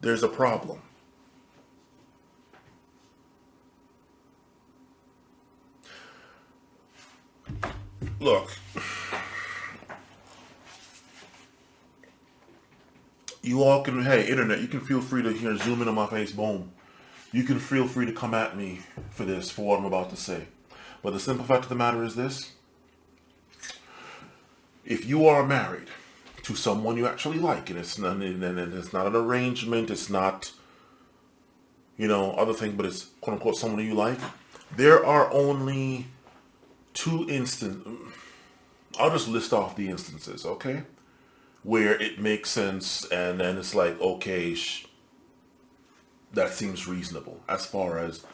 there's a problem. Look. You all can, hey, internet, you can feel free to here zoom in on my face, boom. You can feel free to come at me for this, for what I'm about to say. But the simple fact of the matter is this. If you are married to someone you actually like, and it's not an arrangement, it's not, you know, other thing, but it's quote unquote someone you like, there are only 2 instances. I'll just list off the instances, okay? Where it makes sense, and then it's like, okay, that seems reasonable as far as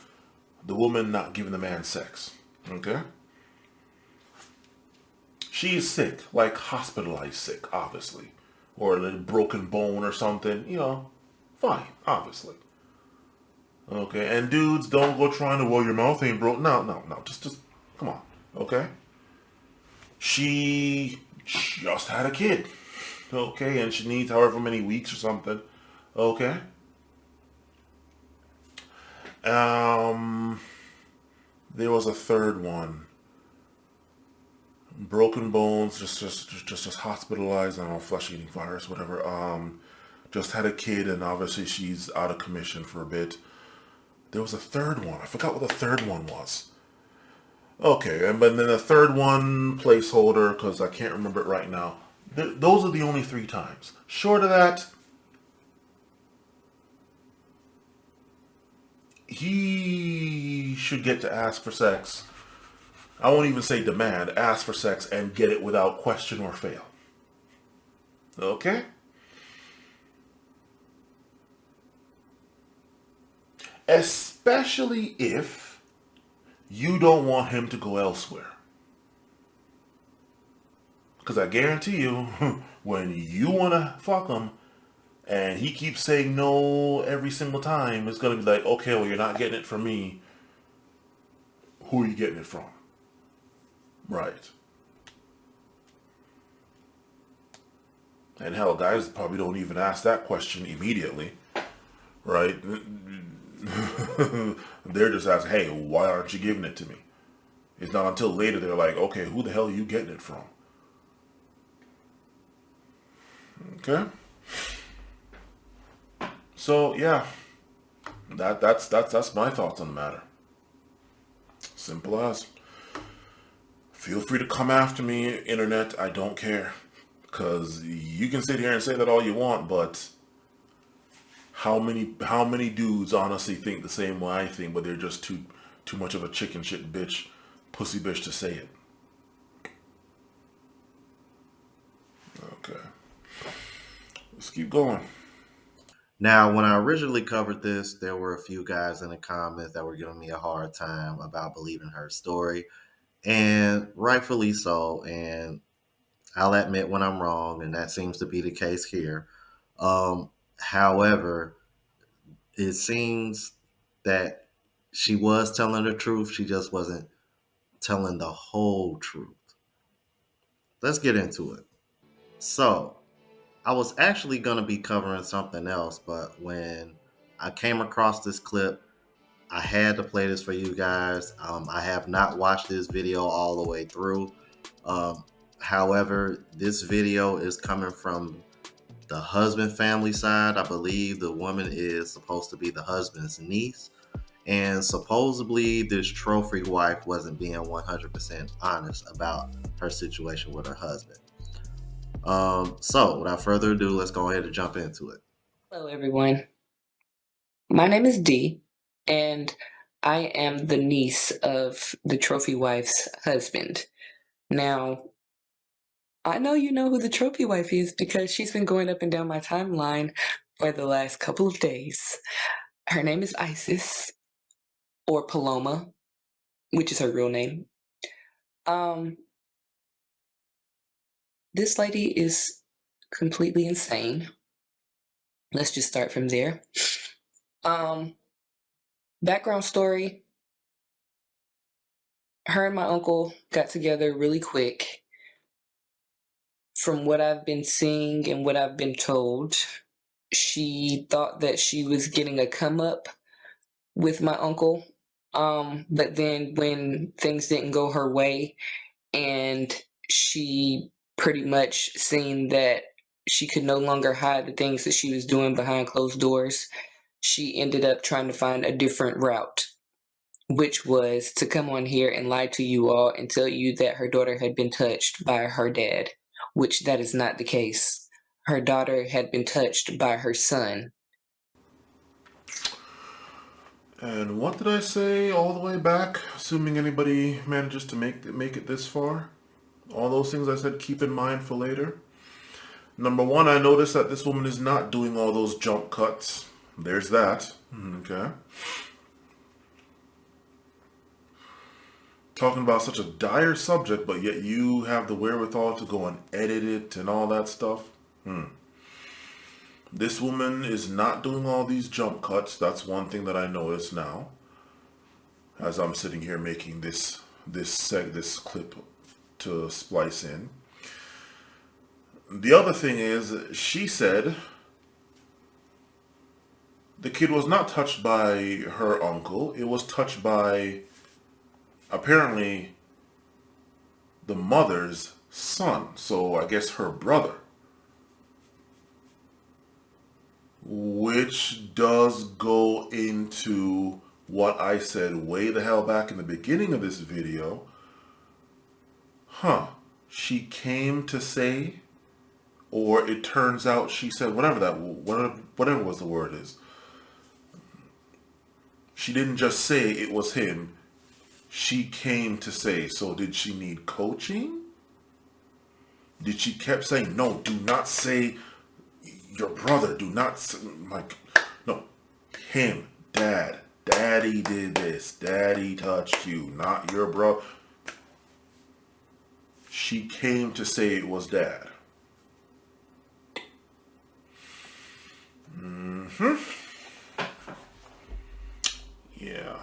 the woman not giving the man sex, okay? She's sick, like hospitalized sick, obviously, or a broken bone or something, you know, fine, obviously. Okay, and dudes, don't go trying to, well, your mouth ain't broke. No, just, come on, okay? She just had a kid. Okay, and she needs however many weeks or something. Okay. There was a third one. Broken bones, just hospitalized. I don't know, flesh-eating virus, whatever. Just had a kid, and obviously she's out of commission for a bit. There was a third one. I forgot what the third one was. Okay, but then the third one, placeholder, because I can't remember it right now. Those are the only 3 times. Short of that, he should get to ask for sex. I won't even say demand, ask for sex and get it without question or fail. Okay? Especially if you don't want him to go elsewhere. Because I guarantee you, when you want to fuck him and he keeps saying no every single time, it's going to be like, okay, well, you're not getting it from me. Who are you getting it from? Right. And hell, guys probably don't even ask that question immediately. Right? They're just asking, hey, why aren't you giving it to me? It's not until later they're like, okay, who the hell are you getting it from? Okay? So, yeah. That's my thoughts on the matter. Simple as. Feel free to come after me, internet. I don't care. Because you can sit here and say that all you want, but how many dudes honestly think the same way I think, but they're just too much of a chicken shit bitch, pussy bitch to say it. Okay. Let's keep going. Now, when I originally covered this, there were a few guys in the comments that were giving me a hard time about believing her story, and rightfully so. And I'll admit when I'm wrong, and that seems to be the case here. However, it seems that she was telling the truth. She just wasn't telling the whole truth. Let's get into it. So, I was actually going to be covering something else, but when I came across this clip, I had to play this for you guys. I have not watched this video all the way through. However, this video is coming from the husband family side. I believe the woman is supposed to be the husband's niece. And supposedly this trophy wife wasn't being 100% honest about her situation with her husband. So without further ado, let's go ahead and jump into it. Hello, everyone. My name is Dee, and I am the niece of the trophy wife's husband. Now, I know you know who the trophy wife is because she's been going up and down my timeline for the last couple of days. Her name is Isis, or Paloma, which is her real name. This lady is completely insane. Let's just start from there. Background story. Her and my uncle got together really quick. From what I've been seeing and what I've been told, she thought that she was getting a come up with my uncle. But then when things didn't go her way and she pretty much seen that she could no longer hide the things that she was doing behind closed doors, she ended up trying to find a different route, which was to come on here and lie to you all and tell you that her daughter had been touched by her dad, which that is not the case. Her daughter had been touched by her son. And what did I say all the way back? Assuming anybody manages to make it this far. All those things I said keep in mind for later. Number one, I noticed that this woman is not doing all those jump cuts. There's that. Okay. Talking about such a dire subject, but yet you have the wherewithal to go and edit it and all that stuff. This woman is not doing all these jump cuts. That's one thing that I notice now, as I'm sitting here making this clip to splice in. the other thing is, she said the kid was not touched by her uncle. It was touched by, apparently, the mother's son. So I guess her brother. Which does go into what I said way the hell back in the beginning of this video. She came to say, or it turns out she said, whatever was the word is. She didn't just say it was him. She came to say. So did she need coaching? Did she kept saying, no, do not say your brother, do not say, no, him, dad, daddy did this, daddy touched you, not your bro. She came to say it was dad. Yeah.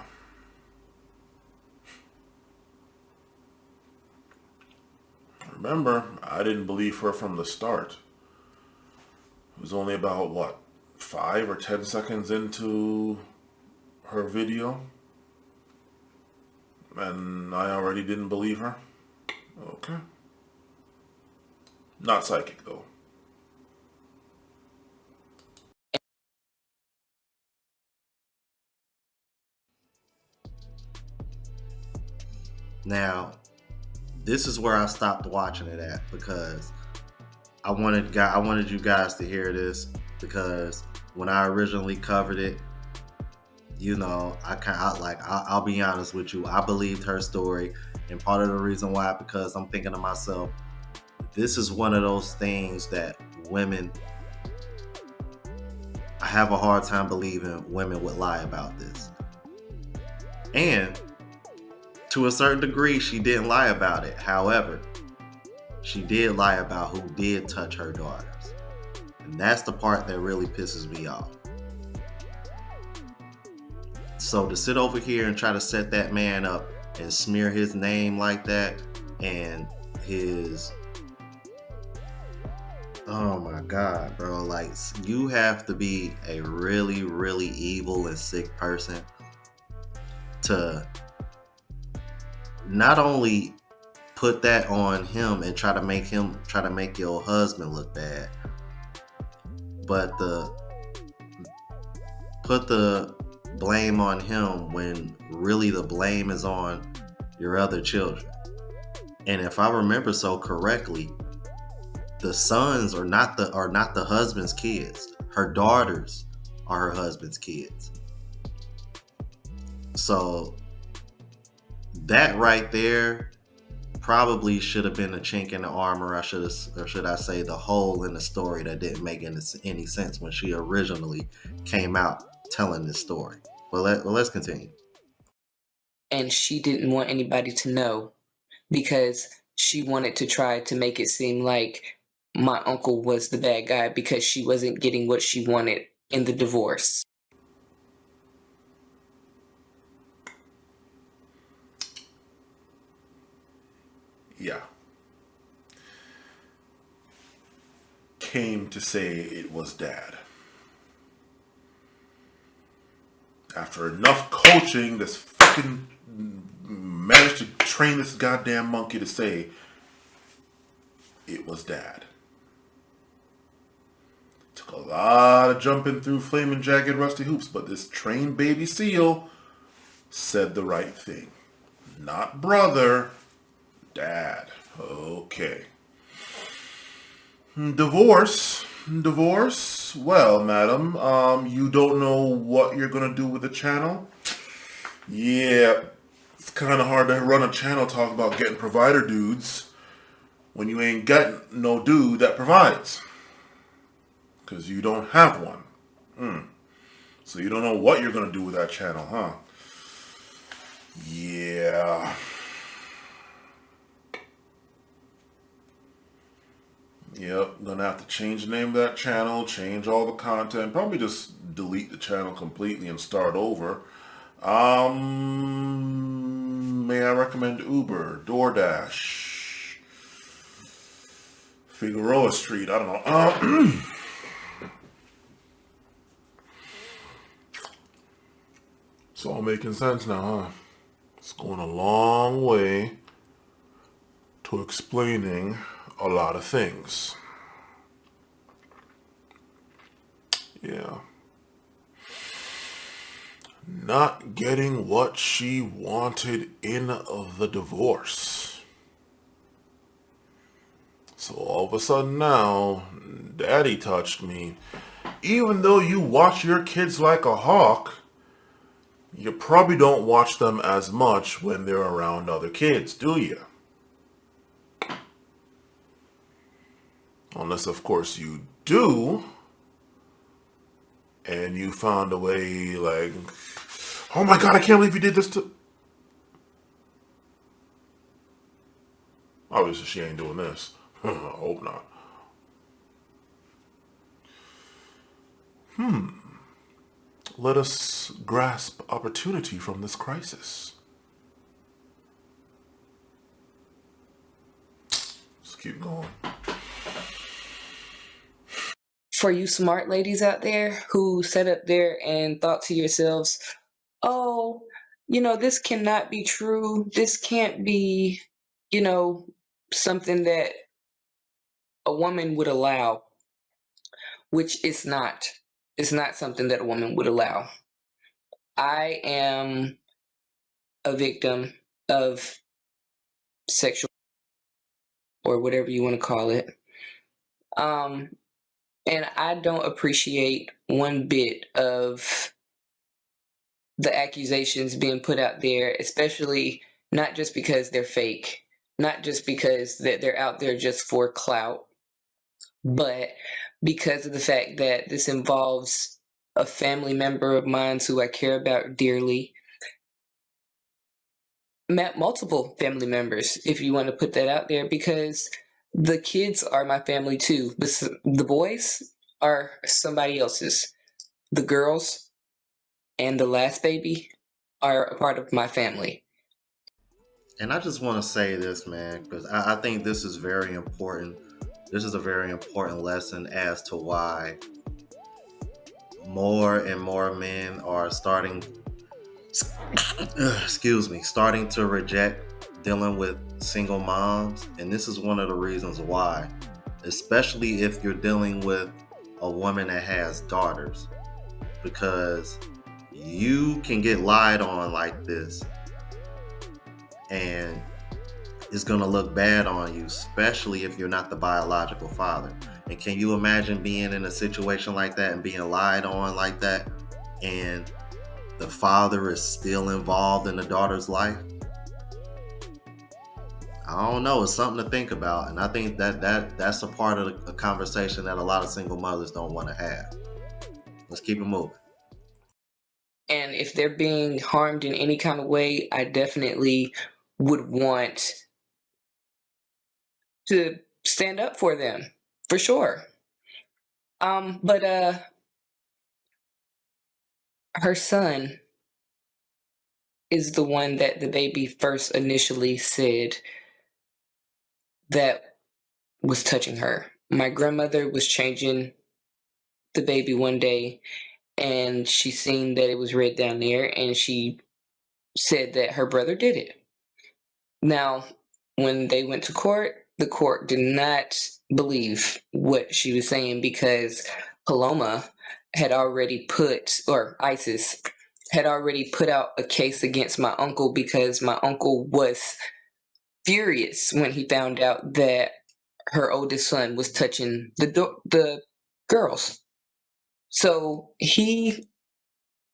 Remember, I didn't believe her from the start. It was only about, what, 5 or 10 seconds into her video? And I already didn't believe her? Okay. Not psychic, though. Now, this is where I stopped watching it at, because I wanted you guys to hear this, because when I originally covered it, you know, I'll be honest with you, I believed her story, and part of the reason why, because I'm thinking to myself, this is one of those things that I have a hard time believing women would lie about this. And to a certain degree, she didn't lie about it. However, she did lie about who did touch her daughters. And that's the part that really pisses me off. So to sit over here and try to set that man up and smear his name like that, and his... Oh my God, bro. Like, you have to be a really, really evil and sick person to not only put that on him and try to make your husband look bad, but put the blame on him when really the blame is on your other children. And if I remember so correctly, the sons are not the husband's kids. Her daughters are her husband's kids. So that right there probably should have been a chink in the armor, or should I say the hole in the story that didn't make any sense when she originally came out telling this story. Well, let's continue. And she didn't want anybody to know, because she wanted to try to make it seem like my uncle was the bad guy because she wasn't getting what she wanted in the divorce. Yeah. Came to say it was dad. After enough coaching, this fucking managed to train this goddamn monkey to say it was dad. Took a lot of jumping through flaming jagged rusty hoops, but this trained baby seal said the right thing. Not brother, dad. Okay. Divorce. Well, madam, you don't know what you're gonna do with the channel? Yeah, it's kind of hard to run a channel talk about getting provider dudes when you ain't got no dude that provides. Because you don't have one. So you don't know what you're gonna do with that channel, huh? Yeah. Yep, gonna have to change the name of that channel, change all the content, probably just delete the channel completely and start over. May I recommend Uber, DoorDash, Figueroa Street. I don't know. It's all making sense now, huh? It's going a long way to explaining a lot of things. Yeah. Not getting what she wanted in the divorce. So all of a sudden now, Daddy touched me. Even though you watch your kids like a hawk, you probably don't watch them as much when they're around other kids, do you? Unless, of course, you do, and you found a way like, oh my God, I can't believe you did this to... Obviously, she ain't doing this. I hope not. Let us grasp opportunity from this crisis. Let's keep going. For you smart ladies out there who sat up there and thought to yourselves, oh, this cannot be true. This can't be, something that a woman would allow, which it's not. It's not something that a woman would allow. I am a victim of sexual or whatever you want to call it. And I don't appreciate one bit of the accusations being put out there, especially not just because they're fake, not just because that they're out there just for clout, but because of the fact that this involves a family member of mine who I care about dearly. Multiple family members, if you want to put that out there, because the kids are my family too. The boys are somebody else's. The girls and the last baby are a part of my family. And I just want to say this, man, because I think this is very important. This is a very important lesson as to why more and more men are starting to reject dealing with single moms. And this is one of the reasons why, especially if you're dealing with a woman that has daughters, because you can get lied on like this and it's going to look bad on you, especially if you're not the biological father. And can you imagine being in a situation like that and being lied on like that, and the father is still involved in the daughter's life? I don't know. It's something to think about. And I think that's a part of a conversation that a lot of single mothers don't want to have. Let's keep it moving. And if they're being harmed in any kind of way, I definitely would want to stand up for them, for sure. But her son is the one that the baby first initially said that was touching her. My grandmother was changing the baby one day, and she seen that it was red down there, and she said that her brother did it. Now, when they went to court, the court did not believe what she was saying, because Paloma had already ISIS had already put out a case against my uncle, because my uncle was furious when he found out that her oldest son was touching the girls. So he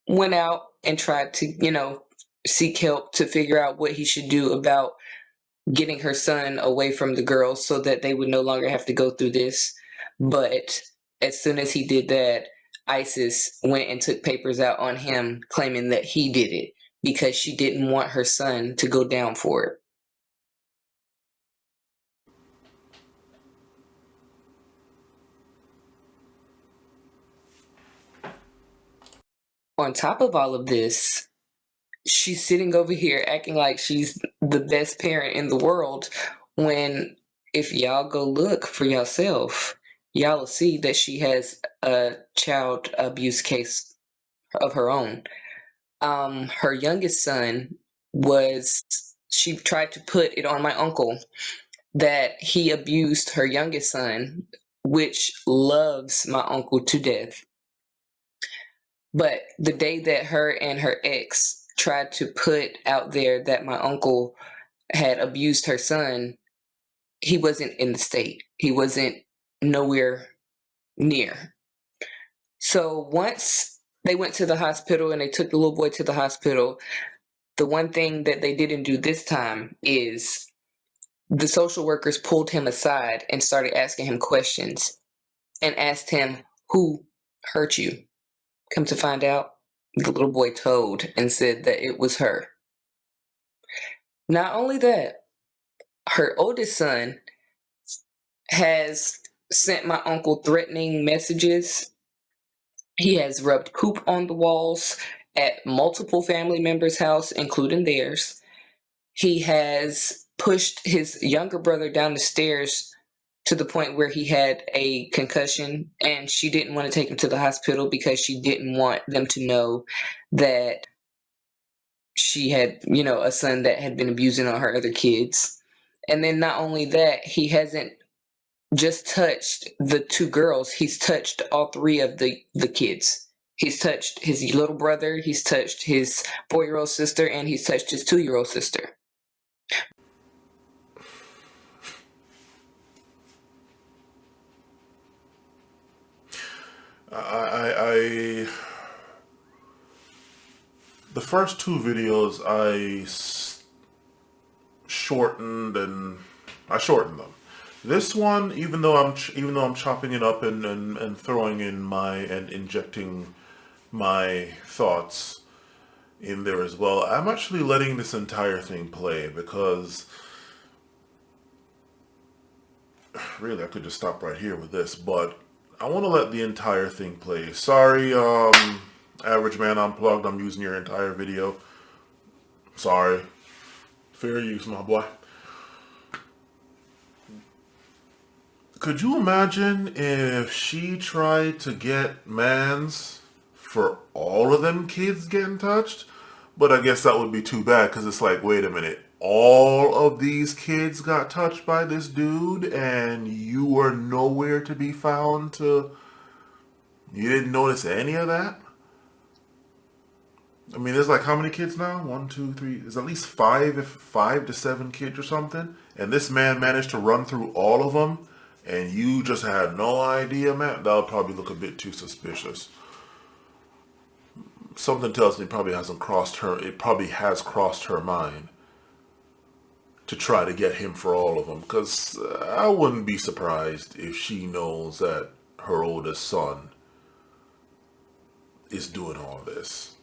went out and tried to, seek help to figure out what he should do about getting her son away from the girls so that they would no longer have to go through this. But as soon as he did that, ISIS went and took papers out on him, claiming that he did it because she didn't want her son to go down for it. On top of all of this, she's sitting over here acting like she's the best parent in the world when if y'all go look for yourself, y'all will see that she has a child abuse case of her own. Her youngest son she tried to put it on my uncle that he abused her youngest son, which loves my uncle to death. But the day that her and her ex tried to put out there that my uncle had abused her son, he wasn't in the state. He wasn't nowhere near. So once they went to the hospital and they took the little boy to the hospital, the one thing that they didn't do this time is the social workers pulled him aside and started asking him questions and asked him, who hurt you? Come to find out, the little boy told and said that it was her. Not only that, her oldest son has sent my uncle threatening messages. He has rubbed poop on the walls at multiple family members' house, including theirs. He has pushed his younger brother down the stairs to the point where he had a concussion, and she didn't want to take him to the hospital because she didn't want them to know that she had, a son that had been abusing all her other kids. And then not only that, he hasn't just touched the two girls, he's touched all three of the kids. He's touched his little brother, he's touched his 4-year-old sister, and he's touched his 2-year-old sister. The first two videos I shortened them. This one, even though I'm chopping it up and throwing in and injecting my thoughts in there as well, I'm actually letting this entire thing play because really I could just stop right here with this, but I want to let the entire thing play. Sorry, Average Man Unplugged, I'm using your entire video. Sorry. Fair use, my boy. Could you imagine if she tried to get mans for all of them kids getting touched? But I guess that would be too bad because it's like, wait a minute. All of these kids got touched by this dude and you were nowhere to be found You didn't notice any of that? I mean, there's like how many kids now? 1, 2, 3. There's at least 5 to 7 kids or something. And this man managed to run through all of them. And you just had no idea, man. That would probably look a bit too suspicious. Something tells me it probably has crossed her mind to try to get him for all of them. Because I wouldn't be surprised if she knows that her oldest son is doing all this.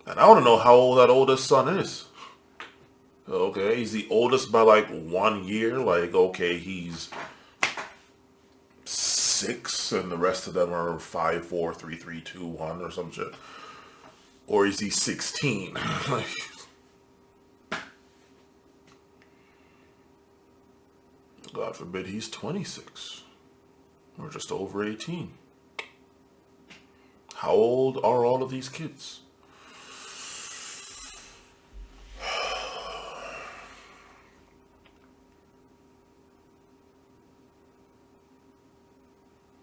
And I want to know how old that oldest son is. Okay, he's the oldest by like 1 year. Like, okay, he's 6 and the rest of them are 5, 4, 3, 3, 2, 1 or some shit. Or is he 16? Like, God forbid he's 26 or just over 18. How old are all of these kids?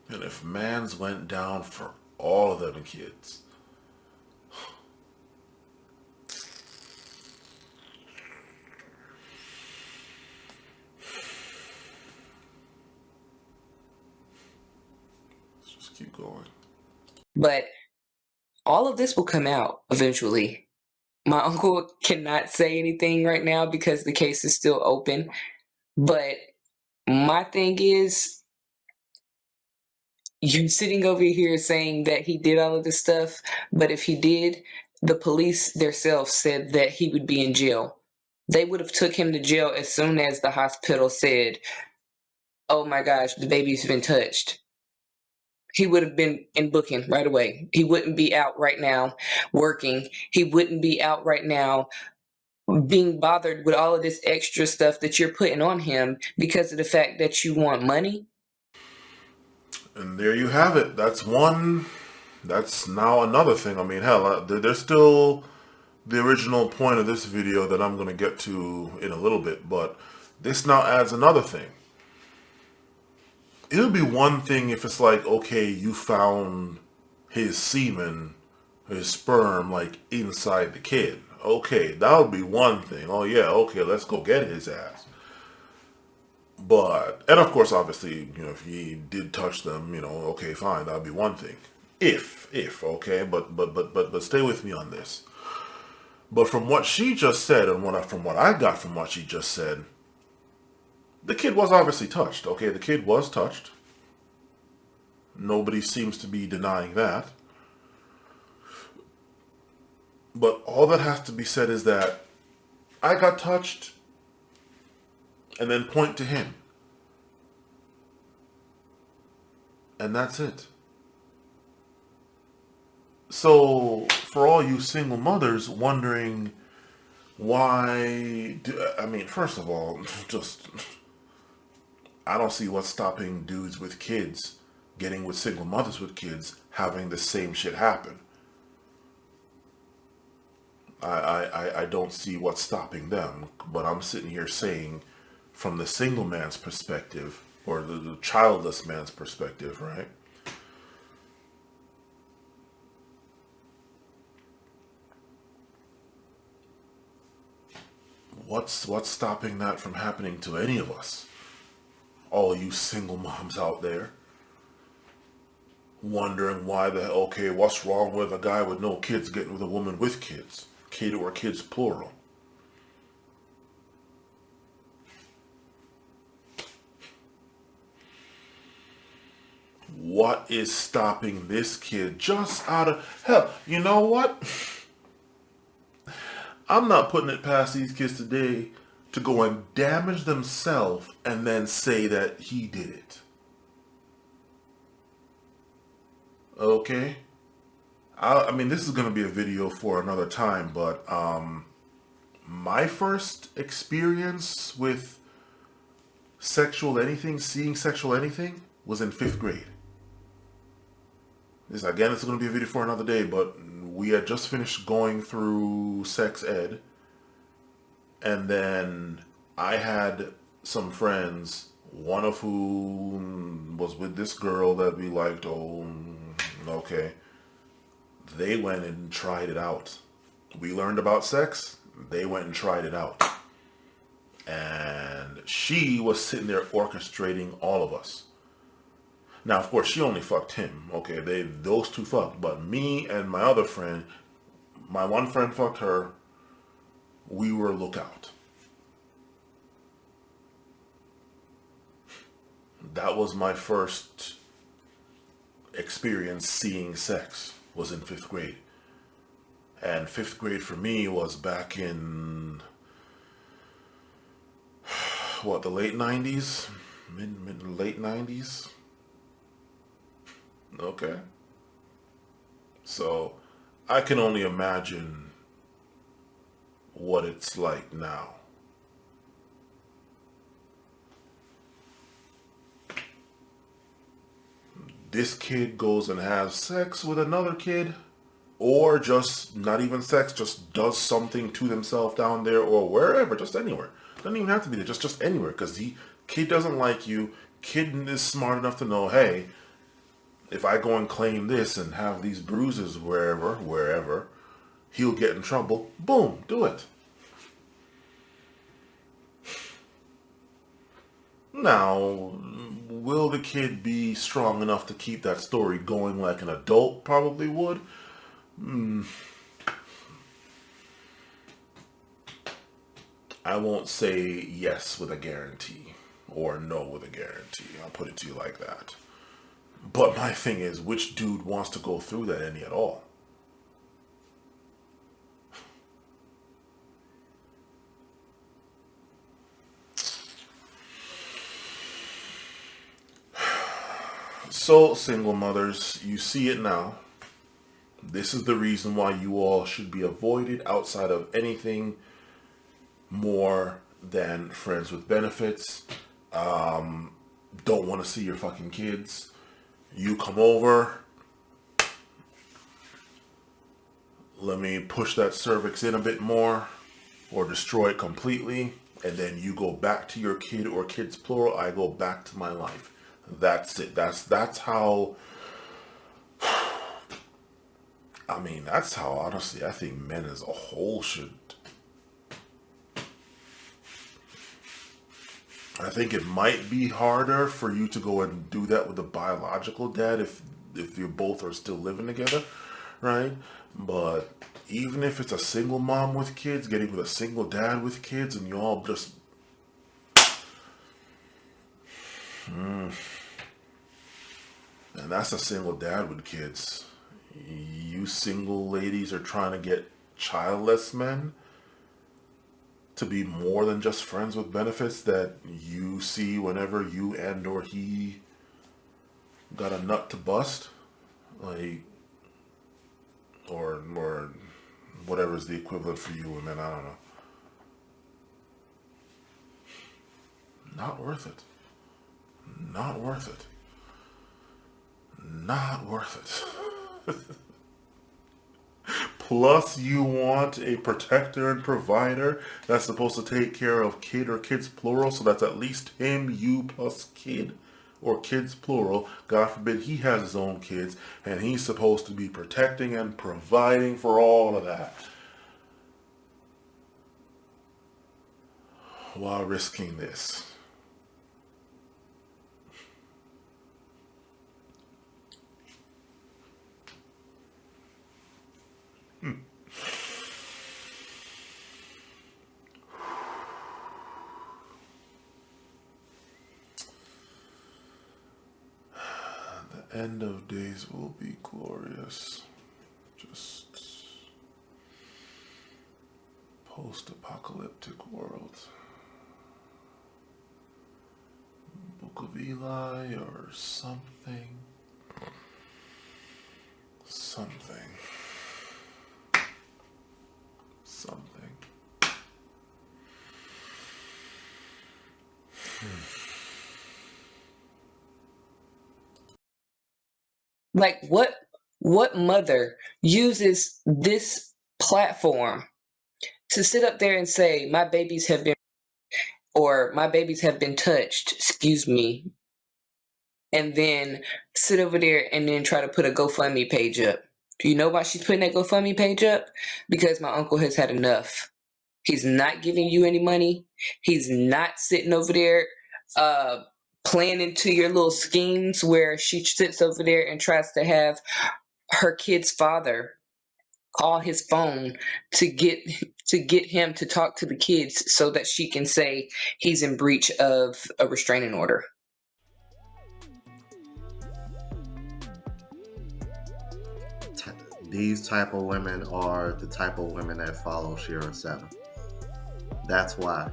And if mans went down for all of them kids, let's just keep going. But all of this will come out eventually. My uncle cannot say anything right now because the case is still open. But my thing is, you sitting over here saying that he did all of this stuff, but if he did, the police themselves said that he would be in jail. They would have took him to jail as soon as the hospital said, oh my gosh, the baby's been touched. He would have been in booking right away. He wouldn't be out right now working. He wouldn't be out right now being bothered with all of this extra stuff that you're putting on him because of the fact that you want money. And there you have it. That's one. That's now another thing. I mean, hell, there's still the original point of this video that I'm going to get to in a little bit, but this now adds another thing. It would be one thing if it's like, okay, you found his semen, his sperm, like inside the kid. Okay, that would be one thing. Oh yeah, okay, let's go get his ass. But, and of course, obviously, you know, if he did touch them, you know, okay, fine, that would be one thing. If, okay, but stay with me on this. But from what she just said, and from what I got from what she just said, the kid was obviously touched. Okay, the kid was touched. Nobody seems to be denying that. But all that has to be said is that I got touched, and then point to him. And that's it. So, for all you single mothers wondering why, I mean, first of all, just, I don't see what's stopping dudes with kids getting with single mothers with kids having the same shit happen. I don't see what's stopping them, but I'm sitting here saying from the single man's perspective, or the childless man's perspective, right? What's stopping that from happening to any of us? All you single moms out there wondering why okay, what's wrong with a guy with no kids getting with a woman with kids? Kid or kids plural. What is stopping this kid just out of hell? You know what? I'm not putting it past these kids today to go and damage themselves and then say that he did it. Okay? I mean, this is going to be a video for another time, but my first experience with seeing sexual anything, was in 5th grade. This is going to be a video for another day, but we had just finished going through sex ed, and then I had some friends, one of whom was with this girl that we liked. Oh, okay. They went and tried it out. We learned about sex. They went and tried it out. And she was sitting there orchestrating all of us. Now, of course, she only fucked him. Okay, those two fucked. But me and my other friend, my one friend fucked her. We were lookout. That was my first experience seeing sex, was in 5th grade. And 5th grade for me was back in, what, the late 90s? Late 90s? Okay. So, I can only imagine what it's like now. This kid goes and has sex with another kid, or just not even sex, just does something to themselves down there or wherever, just anywhere. Doesn't even have to be there, just anywhere, because the kid doesn't like you. Kid is smart enough to know, hey, if I go and claim this and have these bruises wherever, he'll get in trouble. Boom, do it. Now, will the kid be strong enough to keep that story going like an adult probably would? I won't say yes with a guarantee or no with a guarantee. I'll put it to you like that. But my thing is, which dude wants to go through that any at all? So, single mothers, you see it now. This is the reason why you all should be avoided outside of anything more than friends with benefits. Don't want to see your fucking kids. You come over, let me push that cervix in a bit more or destroy it completely, and then you go back to your kid, or kids plural, I go back to my life. That's it. That's how, I mean, that's how, honestly, I think men as a whole should. I think it might be harder for you to go and do that with a biological dad if you both are still living together, right? But even if it's a single mom with kids, getting with a single dad with kids, and you all just... And that's a single dad with kids. You single ladies are trying to get childless men to be more than just friends with benefits that you see whenever you and or he got a nut to bust, like, or whatever is the equivalent for you women, I don't know. Not worth it. Not worth it. Not worth it. Plus, you want a protector and provider that's supposed to take care of kid or kids plural, so that's at least him, you plus kid or kids plural. God forbid he has his own kids, and he's supposed to be protecting and providing for all of that, while risking this. The end of days will be glorious. Just post-apocalyptic world. Book of Eli or something. Something. Like, what mother uses this platform to sit up there and say, my babies have been, or my babies have been touched, excuse me, and then sit over there and then try to put a GoFundMe page up? Do you know why she's putting that GoFundMe page up? Because my uncle has had enough. He's not giving you any money. He's not sitting over there playing into your little schemes where she sits over there and tries to have her kid's father call his phone to get him to talk to the kids so that she can say he's in breach of a restraining order. These type of women are the type of women that follow Shera 7. That's why.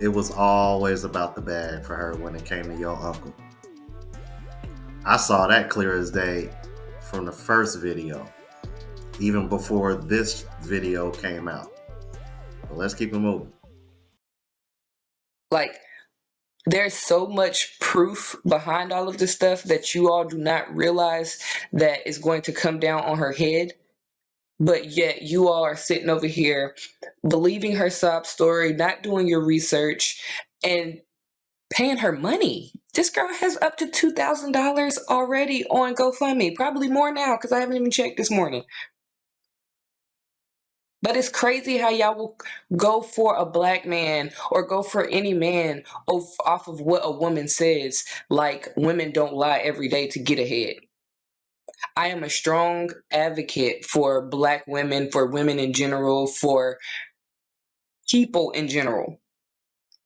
It was always about the bag for her when it came to your uncle. I saw that clear as day from the first video, even before this video came out. But let's keep it moving. Like, there's so much proof behind all of this stuff that you all do not realize that is going to come down on her head. But yet you all are sitting over here believing her sob story, not doing your research, and paying her money. This girl has up to $2,000 already on GoFundMe. Probably more now because I haven't even checked this morning. But it's crazy how y'all will go for a black man or go for any man off of what a woman says, like women don't lie every day to get ahead. I am a strong advocate for black women, for women in general, for people in general.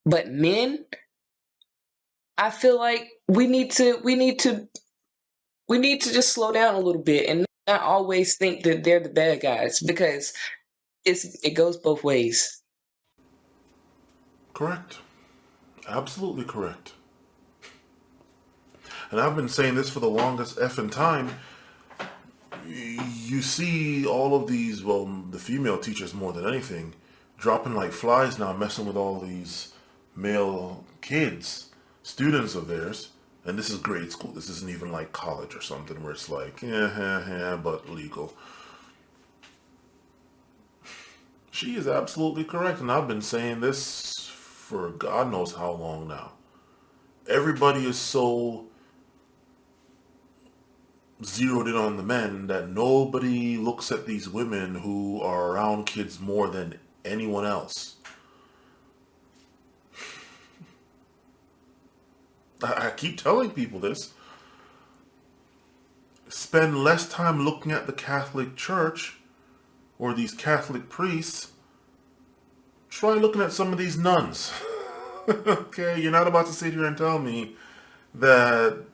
But men, I feel like we need to just slow down a little bit and not always think that they're the bad guys, because it goes both ways. Correct. Absolutely correct. And I've been saying this for the longest effing time. you see all of these, well, the female teachers more than anything, dropping like flies now, messing with all these male kids, students of theirs. And this is grade school. This isn't even like college or something where it's like, but legal. She is absolutely correct. And I've been saying this for God knows how long now. Everybody is so zeroed in on the men that nobody looks at these women who are around kids more than anyone else. I keep telling people this. Spend less time looking at the Catholic Church or these Catholic priests. Try looking at some of these nuns. Okay, you're not about to sit here and tell me that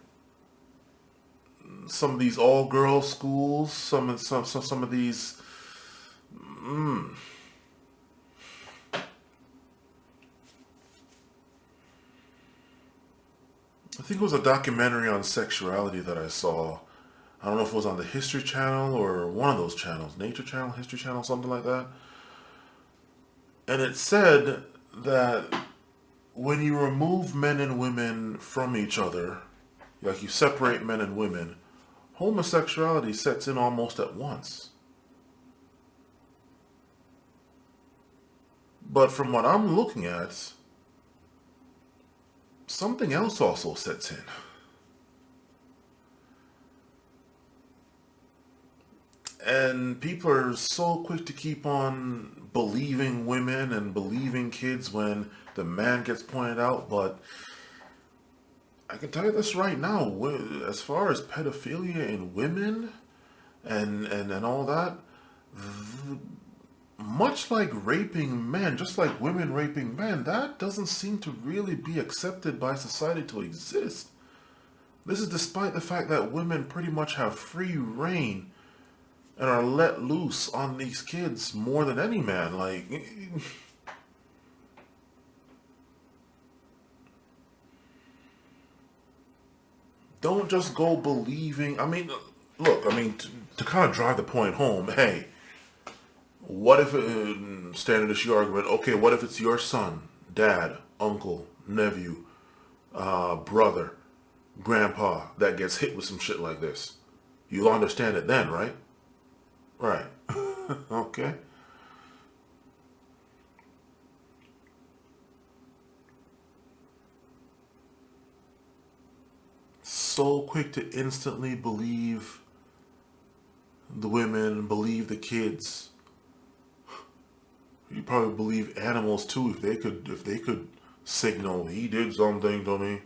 some of these all-girls schools, some of these, I think it was a documentary on sexuality that I saw. I don't know if it was on the History Channel or one of those channels, Nature Channel, History Channel, something like that. And it said that when you remove men and women from each other, like you separate men and women, homosexuality sets in almost at once. But from what I'm looking at, something else also sets in. And people are so quick to keep on believing women and believing kids when the man gets pointed out. But I can tell you this right now, as far as pedophilia in women and all that, much like raping men, just like women raping men, that doesn't seem to really be accepted by society to exist. This is despite the fact that women pretty much have free reign and are let loose on these kids more than any man. Like, don't just go believing. I mean, look, to kind of drive the point home, hey, what if, standard issue argument, okay, what if it's your son, dad, uncle, nephew, brother, grandpa that gets hit with some shit like this? You'll understand it then, right? Right. Okay. So quick to instantly believe the women, believe the kids. You probably believe animals too if they could signal he did something to me.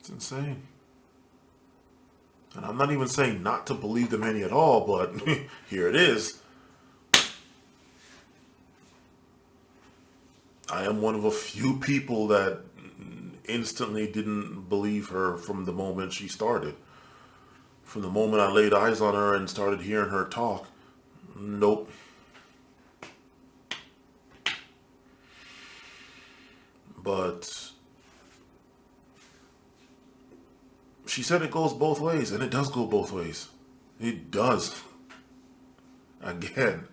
It's insane. And I'm not even saying not to believe them any at all, but here it is. I am one of a few people that instantly didn't believe her from the moment she started. From the moment I laid eyes on her and started hearing her talk, nope. But she said it goes both ways, and it does go both ways. It does. Again,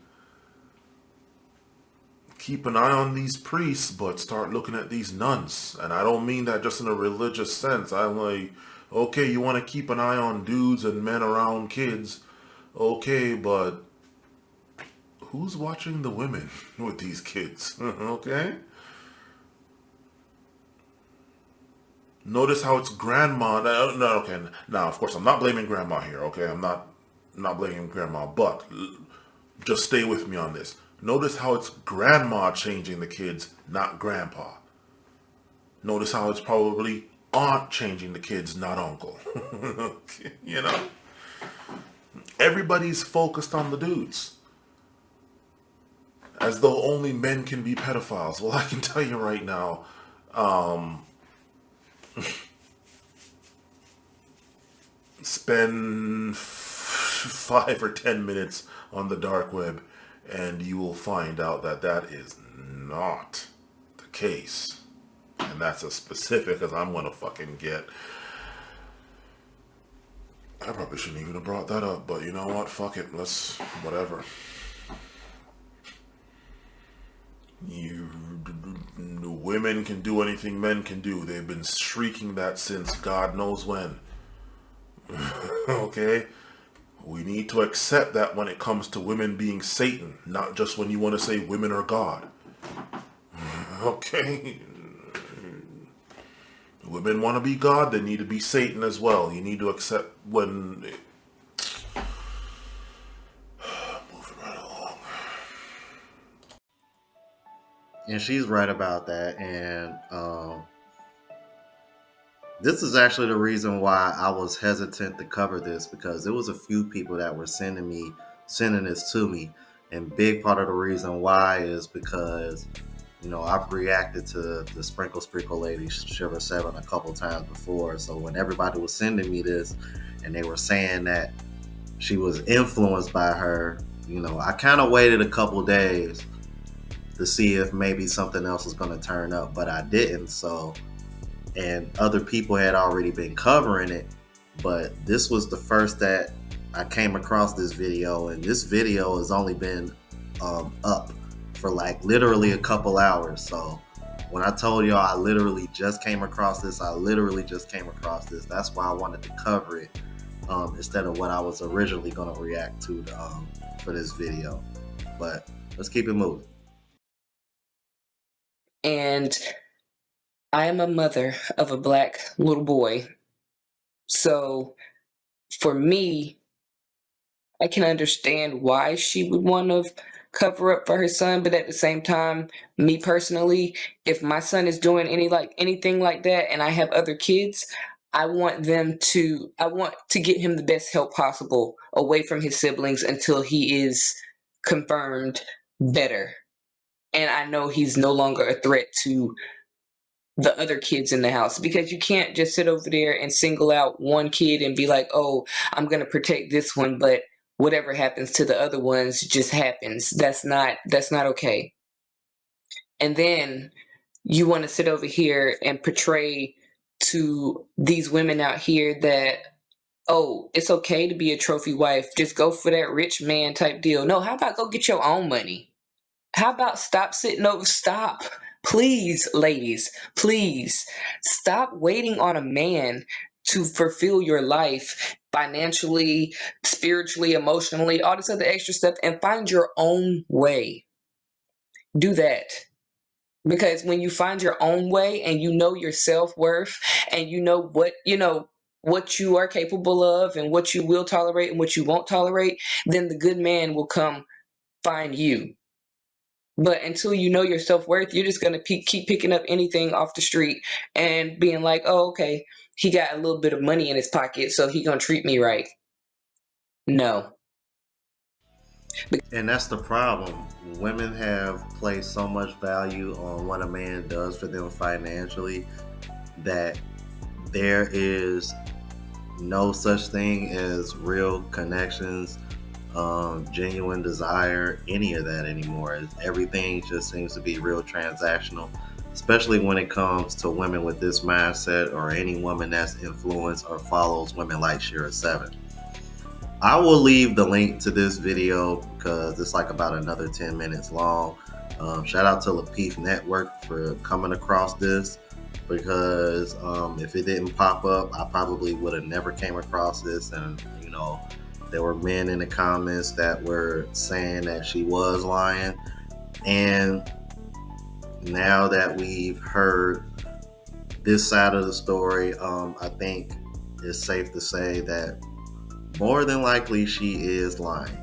keep an eye on these priests, but start looking at these nuns. And I don't mean that just in a religious sense. I'm like, okay, you want to keep an eye on dudes and men around kids. Okay, but who's watching the women with these kids? Okay? Notice how it's grandma. No, okay. Now, of course, I'm not blaming grandma here. Okay, I'm not blaming grandma, but just stay with me on this. Notice how it's grandma changing the kids, not grandpa. Notice how it's probably aunt changing the kids, not uncle. You know? Everybody's focused on the dudes. As though only men can be pedophiles. Well, I can tell you right now, spend 5 or 10 minutes on the dark web and you will find out that that is not the case. And that's as specific as I'm gonna fucking get. I probably shouldn't even have brought that up, but you know what? Fuck it. Let's, whatever. Women can do anything men can do. They've been shrieking that since God knows when. Okay? We need to accept that when it comes to women being Satan, not just when you want to say women are God. Okay? Women want to be God, they need to be Satan as well. You need to accept when... Moving right along. And she's right about that. And this is actually the reason why I was hesitant to cover this, because there was a few people that were sending this to me. And big part of the reason why is because, you know, I've reacted to the Sprinkle lady, Shera 7, a couple times before. So when everybody was sending me this and they were saying that she was influenced by her, you know, I kind of waited a couple days to see if maybe something else was going to turn up, but I didn't. So, and other people had already been covering it, but this was the first that I came across this video, and this video has only been up for like literally a couple hours. So when I told y'all I literally just came across this, that's why I wanted to cover it instead of what I was originally going to react to for this video. But let's keep it moving. And I am a mother of a Black little boy. So for me, I can understand why she would want to cover up for her son, but at the same time, me personally, if my son is doing anything like that and I have other kids, I want to get him the best help possible away from his siblings until he is confirmed better. And I know he's no longer a threat to the other kids in the house, because you can't just sit over there and single out one kid and be like, oh, I'm going to protect this one, but whatever happens to the other ones just happens. That's not okay. And then you want to sit over here and portray to these women out here that, oh, it's okay to be a trophy wife. Just go for that rich man type deal. No, how about go get your own money? How about stop, please, ladies, please stop waiting on a man to fulfill your life financially, spiritually, emotionally, all this other extra stuff, and find your own way. Do that. Because when you find your own way and you know your self-worth and you know what you are capable of and what you will tolerate and what you won't tolerate, then the good man will come find you. But until you know your self-worth, you're just going to keep picking up anything off the street and being like, oh, okay, he got a little bit of money in his pocket, so he going to treat me right. No. And that's the problem. Women have placed so much value on what a man does for them financially that there is no such thing as real connections, genuine desire, any of that anymore. Everything just seems to be real transactional, especially when it comes to women with this mindset or any woman that's influenced or follows women like Shera 7. I will leave the link to this video because it's like about another 10 minutes long. Shout out to Lapeef Network for coming across this, because if it didn't pop up, I probably would have never came across this. And you know, there were men in the comments that were saying that she was lying. And now that we've heard this side of the story, I think it's safe to say that more than likely she is lying.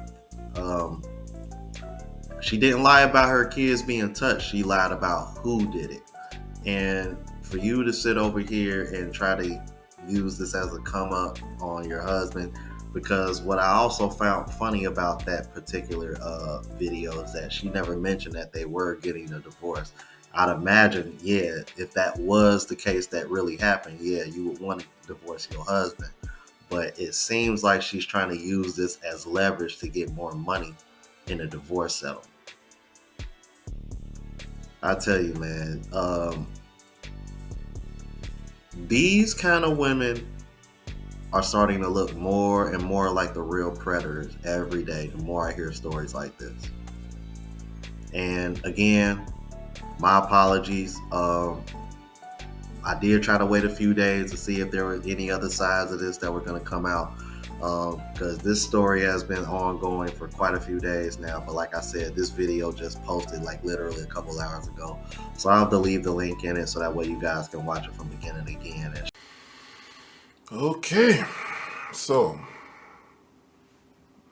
She didn't lie about her kids being touched. She lied about who did it. And for you to sit over here and try to use this as a come up on your husband, because what I also found funny about that particular video is that she never mentioned that they were getting a divorce. I'd imagine, yeah, if that was the case that really happened, yeah, you would want to divorce your husband. But it seems like she's trying to use this as leverage to get more money in a divorce settlement. I tell you, man, These kind of women are starting to look more and more like the real predators every day, the more I hear stories like this. And again, my apologies. I did try to wait a few days to see if there were any other sides of this that were going to come out, because this story has been ongoing for quite a few days now. But like I said, this video just posted like literally a couple hours ago, so I'll have to leave the link in it so that way you guys can watch it from beginning to again. Okay, so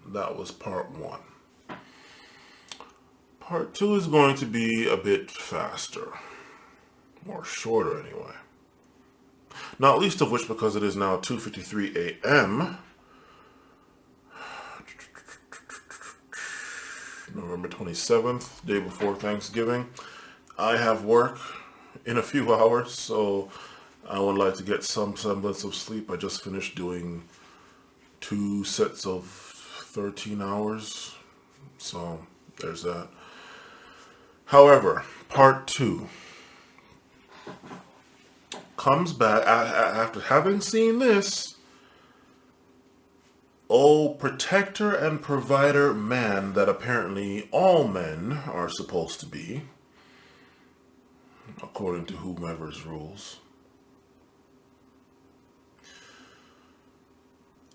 that was part one. Part two is going to be a bit faster, more shorter anyway. Not least of which because it is now 2:53 a.m. November 27th, day before Thanksgiving. I have work in a few hours, so I would like to get some semblance of sleep. I just finished doing 2 sets of 13 hours, so there's that. However, part two comes back after having seen this. Oh, protector and provider man that apparently all men are supposed to be, according to whomever's rules.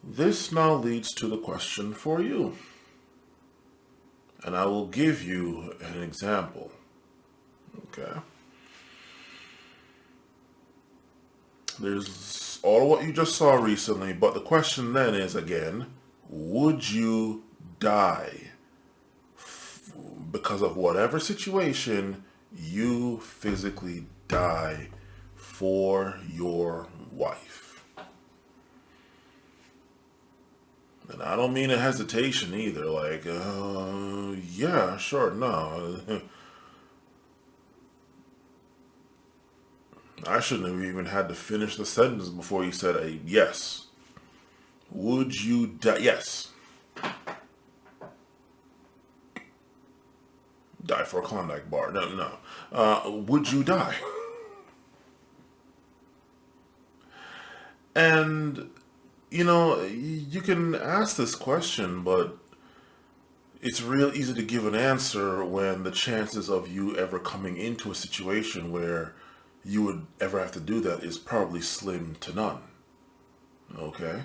This now leads to the question for you. And I will give you an example. Okay. There's all of what you just saw recently, but the question then is again, would you die because of whatever situation you physically die for your wife? And I don't mean a hesitation either, like, yeah, sure, no. I shouldn't have even had to finish the sentence before you said a yes. Would you die? Yes. Die for a Klondike bar. No. Would you die? And, you know, you can ask this question, but it's real easy to give an answer when the chances of you ever coming into a situation where you would ever have to do that is probably slim to none. Okay?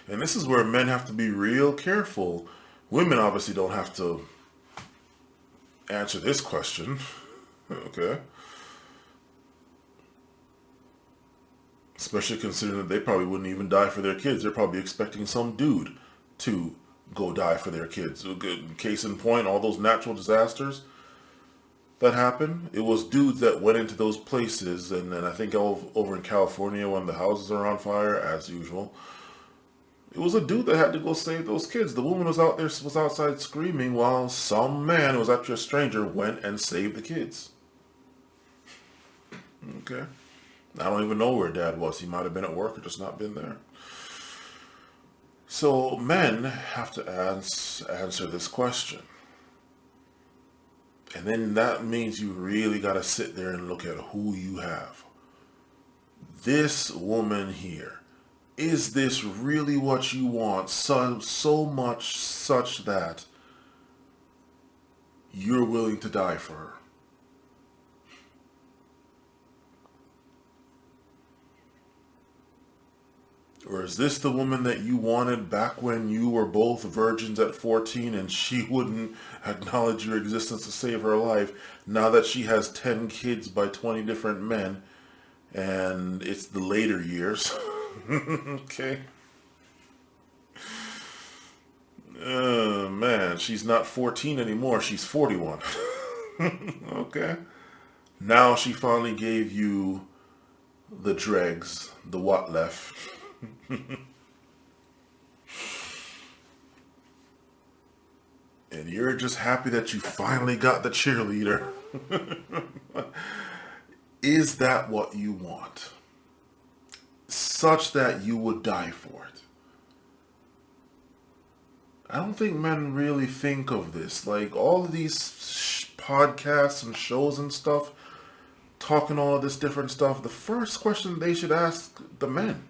And this is where men have to be real careful. Women obviously don't have to answer this question. Okay? Especially considering that they probably wouldn't even die for their kids. They're probably expecting some dude to go die for their kids. Case in point, all those natural disasters that happened, it was dudes that went into those places, and then I think over in California when the houses are on fire, as usual, it was a dude that had to go save those kids. The woman was outside screaming while some man who was actually a stranger went and saved the kids. Okay. I don't even know where Dad was. He might have been at work or just not been there. So men have to answer this question. And then that means you really got to sit there and look at who you have. This woman here, is this really what you want? So much such that you're willing to die for her? Or is this the woman that you wanted back when you were both virgins at 14 and she wouldn't acknowledge your existence to save her life, now that she has 10 kids by 20 different men and it's the later years? Okay. Man, she's not 14 anymore, she's 41. Okay. Now she finally gave you the dregs, the what left. And you're just happy that you finally got the cheerleader. Is that what you want? Such that you would die for it? I don't think men really think of this. Like, all of these podcasts and shows and stuff, talking all of this different stuff, the first question they should ask the men.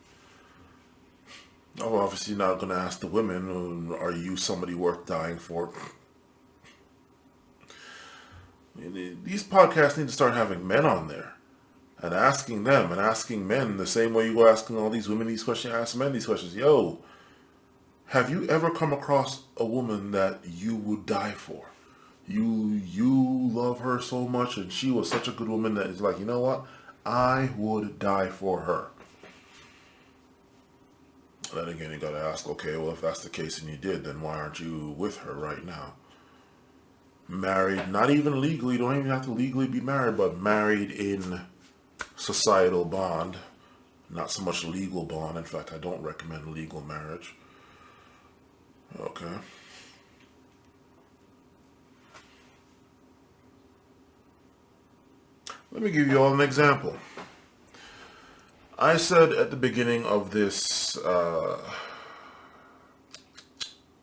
Oh, obviously not going to ask the women, are you somebody worth dying for? These podcasts need to start having men on there and asking them and asking men the same way you go asking all these women these questions, ask men these questions. Yo, have you ever come across a woman that you would die for? You love her so much and she was such a good woman that it's like, you know what? I would die for her. Then again, you gotta ask, okay, well, if that's the case and you did, then why aren't you with her right now? Married, not even legally, you don't even have to legally be married, but married in societal bond. Not so much legal bond. In fact, I don't recommend legal marriage. Okay. Let me give you all an example. I said at the beginning of this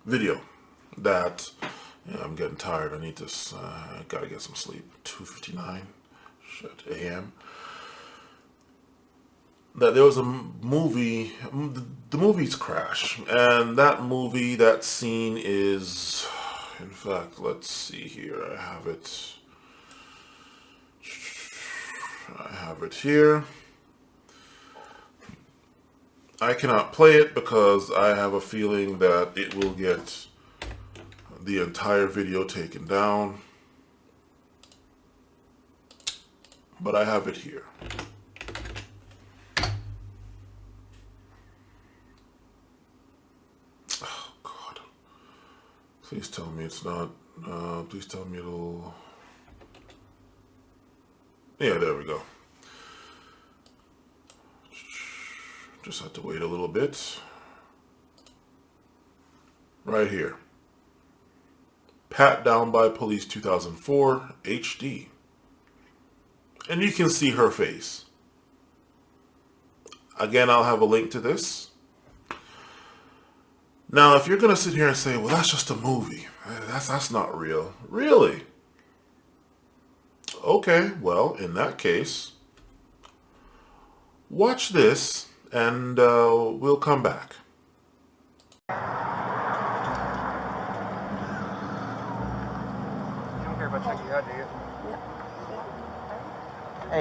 video that I'm getting tired. I need this. I gotta get some sleep. 2:59 a.m. That there was a movie. The movie's Crash, and that movie, that scene is, in fact, let's see here. I have it. Here. I cannot play it because I have a feeling that it will get the entire video taken down. But I have it here. Oh, God. Please tell me it's not. Please tell me it'll. Yeah, there we go. Just have to wait a little bit. Right here. Pat Down by Police 2004 HD. And you can see her face. Again, I'll have a link to this. Now, if you're going to sit here and say, well, that's just a movie. That's not real. Really? Okay, well, in that case, watch this. And we'll come back. You don't care about checking you out, do you?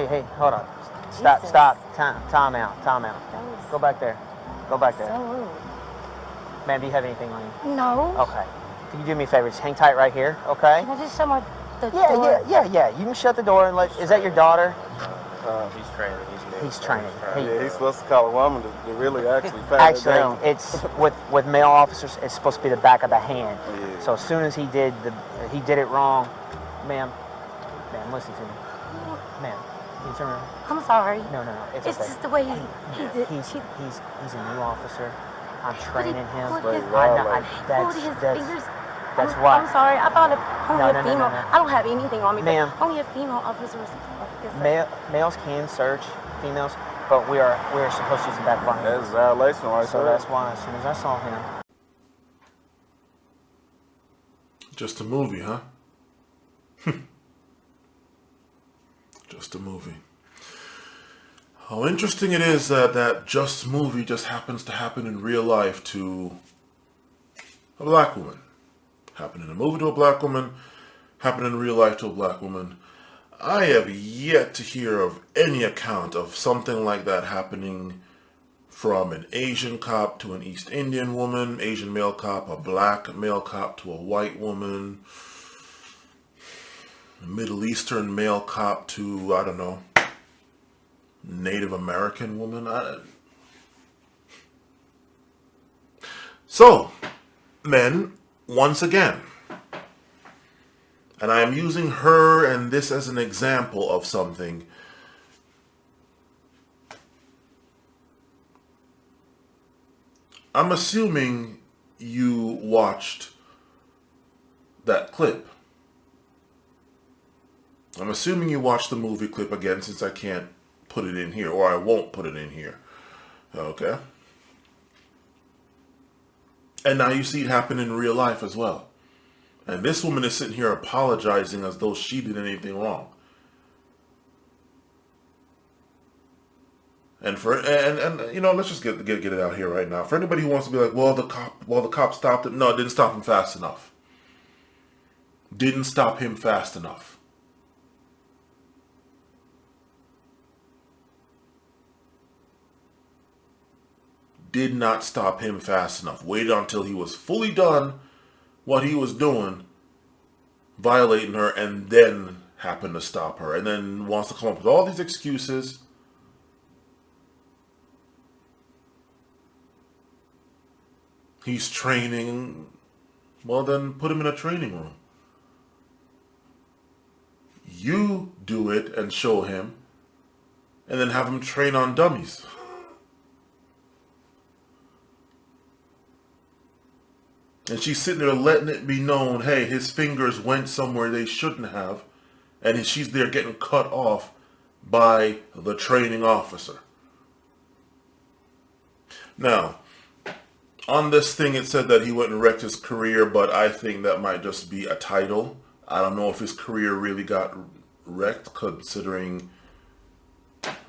Hey, hold on. Stop. Time out. Go back there. Ma'am, do you have anything on you? No. Okay. Can you do me a favor? Just hang tight right here, okay? Can I just shut the door? Yeah. You can shut the door and is that your daughter? He's training. He's training. He's supposed to call a woman to really actually pat it down. It's with male officers. It's supposed to be the back of the hand. Yeah. So as soon as he did it wrong, ma'am, listen to me, ma'am. Can you turn around? I'm sorry. No. It's okay. Just the way he did. He's a new officer. I'm training him. That's why. I'm sorry. I thought only a female. No. I don't have anything on me. Ma'am. Only a female officer was. Males can search females, but we're supposed to use the back of our hand. That's a violation right there. So that's why as soon as I saw him. Just a movie, huh? Just a movie. How interesting it is that just movie just happens to happen in real life to a black woman. Happened in a movie to a black woman, happened in real life to a black woman. I have yet to hear of any account of something like that happening from an Asian cop to an East Indian woman, Asian male cop, a black male cop to a white woman, Middle Eastern male cop to, I don't know, Native American woman. So, men, once again, and I am using her and this as an example of something. I'm assuming you watched that clip. I'm assuming you watched the movie clip again, since I can't put it in here, or I won't put it in here. Okay? And now you see it happen in real life as well. And this woman is sitting here apologizing as though she did anything wrong. And you know, let's just get it out here right now. For anybody who wants to be like, well, the cop stopped him. No, it didn't stop him fast enough. Didn't stop him fast enough. Did not stop him fast enough. Waited until he was fully done what he was doing, violating her, and then happened to stop her. And then wants to come up with all these excuses. He's training. Well, then put him in a training room. You do it and show him, and then have him train on dummies. And she's sitting there letting it be known, hey, his fingers went somewhere they shouldn't have, and she's there getting cut off by the training officer. Now, on this thing, it said that he went and wrecked his career, but I think that might just be a title. I don't know if his career really got wrecked, considering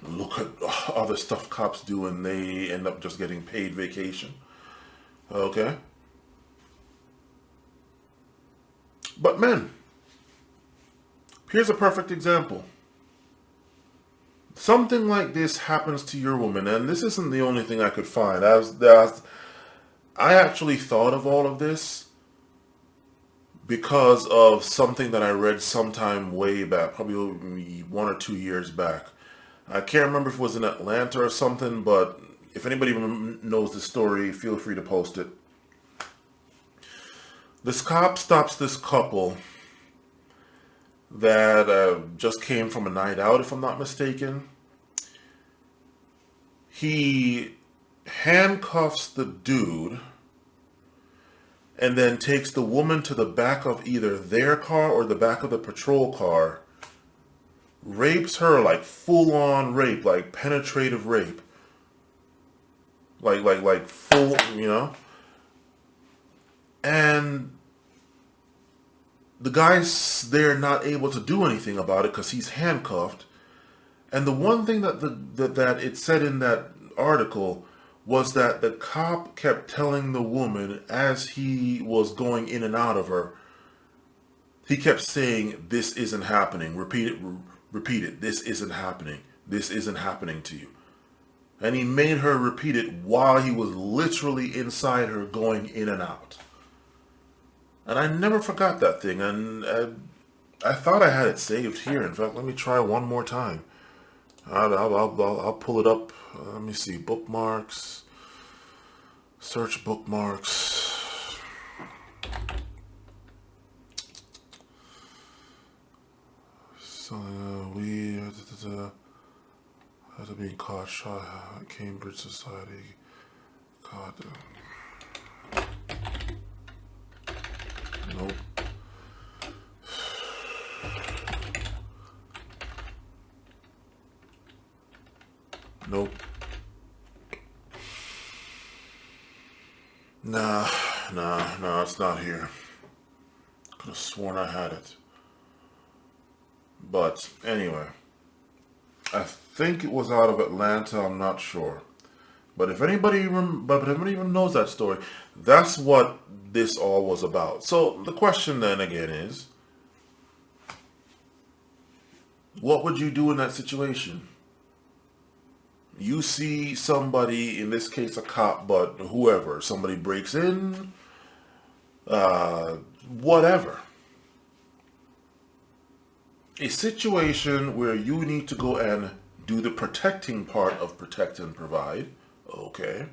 look at other stuff cops do and they end up just getting paid vacation. Okay? But men, here's a perfect example. Something like this happens to your woman, and this isn't the only thing I could find. I actually thought of all of this because of something that I read sometime way back, probably 1 or 2 years back. I can't remember if it was in Atlanta or something, but if anybody knows the story, feel free to post it. This cop stops this couple that just came from a night out, if I'm not mistaken. He handcuffs the dude and then takes the woman to the back of either their car or the back of the patrol car, rapes her like full-on rape, like penetrative rape, like full, you know. And the guy's there not able to do anything about it because he's handcuffed. And the one thing that that it said in that article was that the cop kept telling the woman as he was going in and out of her, he kept saying, "This isn't happening. Repeat it. This isn't happening. This isn't happening to you." And he made her repeat it while he was literally inside her going in and out. And I never forgot that thing. And I thought I had it saved here. In fact, let me try one more time. I'll pull it up. Let me see. Bookmarks. Search bookmarks. So we had to be caught shot at Cambridge Society. God. Nope. Nope. Nah, it's not here. Could have sworn I had it. But anyway, I think it was out of Atlanta, I'm not sure. But if anybody even knows that story, that's what this all was about. So the question then again is, what would you do in that situation? You see somebody, in this case a cop, but whoever, somebody breaks in, whatever. A situation where you need to go and do the protecting part of protect and provide. Okay.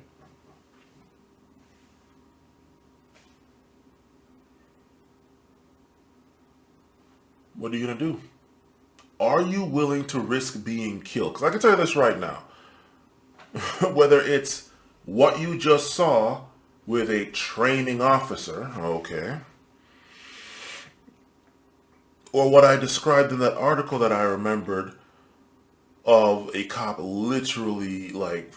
What are you going to do? Are you willing to risk being killed? Because I can tell you this right now. Whether it's what you just saw with a training officer, okay, or what I described in that article that I remembered of a cop literally, like,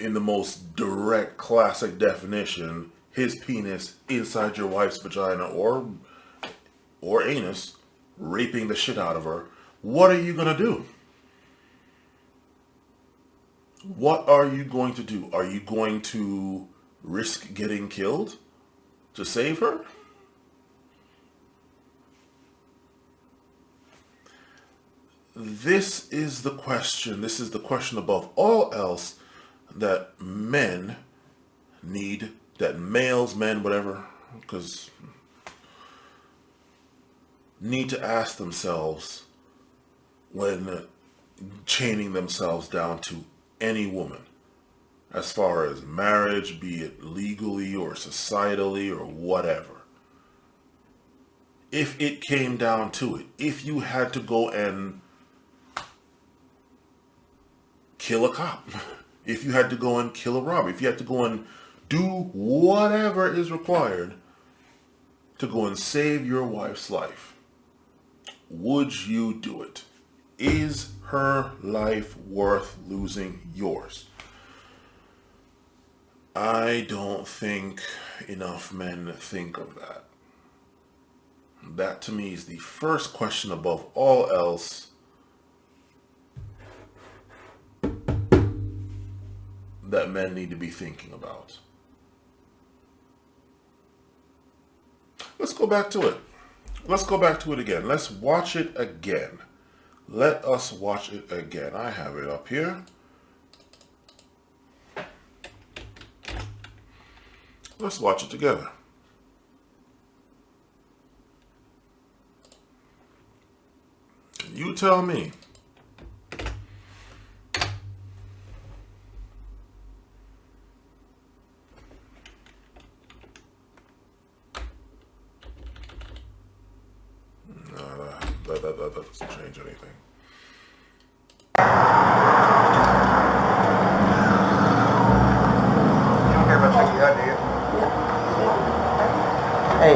in the most direct classic definition, his penis inside your wife's vagina or anus, raping the shit out of her, what are you going to do? What are you going to do? Are you going to risk getting killed to save her? This is the question. This is the question above all else that men need, that males, men, whatever, because need to ask themselves when chaining themselves down to any woman, as far as marriage, be it legally or societally or whatever. If it came down to it, if you had to go and kill a cop, if you had to go and kill a robber, if you had to go and do whatever is required to go and save your wife's life, would you do it? Is her life worth losing yours? I don't think enough men think of that. That to me is the first question above all else that men need to be thinking about. Let's go back to it. Let's go back to it again. Let's watch it again. Let us watch it again. I have it up here. Let's watch it together. You tell me. That doesn't change anything. You don't care about checking you out, do you?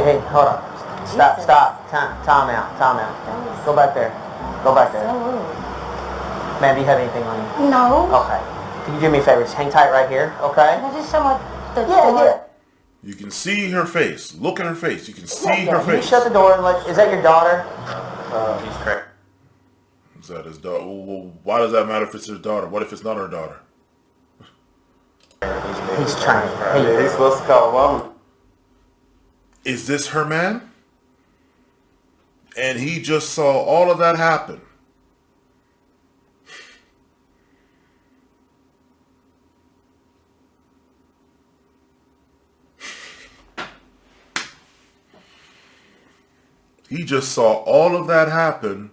Hey, hold on. Stop. Time out. Go back there. Ma'am, do you have anything on you? No. Okay. Can you do me a favor? Just hang tight right here, okay? Can I just show my the door? Yeah. You can see her face. Look at her face. You can see her Can you face. shut the door and is that your daughter? He's correct. Is that his daughter? Well, why does that matter if it's his daughter? What if it's not her daughter? He's trying. Yeah, he's supposed to call a woman. Is this her man? And he just saw all of that happen. He just saw all of that happen.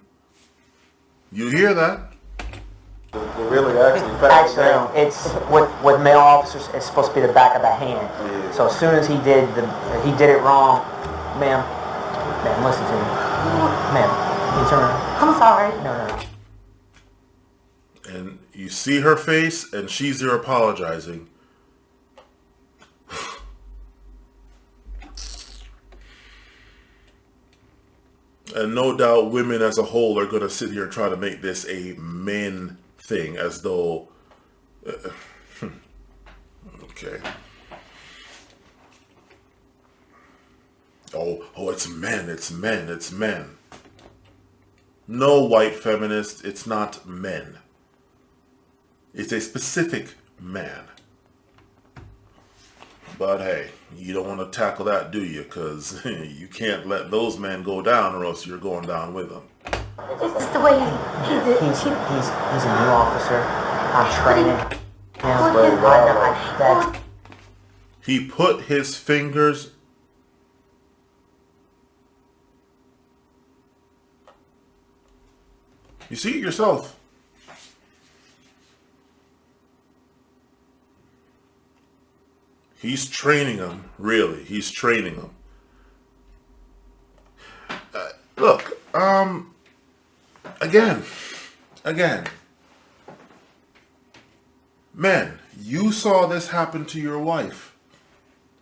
You hear that? Really, actually, it's with male officers. It's supposed to be the back of the hand. Yeah. So as soon as he did it wrong, ma'am, listen to me, ma'am. Can you turn around? I'm sorry. No. And you see her face, and she's there apologizing. And no doubt women as a whole are going to sit here and try to make this a men thing, as though... okay. Oh, it's men. No, white feminist, it's not men. It's a specific man. But hey, you don't want to tackle that, do you? Because you can't let those men go down, or else you're going down with them. It's just the way he did. He's a new officer. I'm training him. He put his fingers... You see it yourself. He's training them, really. He's training them. Look, again. Men, you saw this happen to your wife.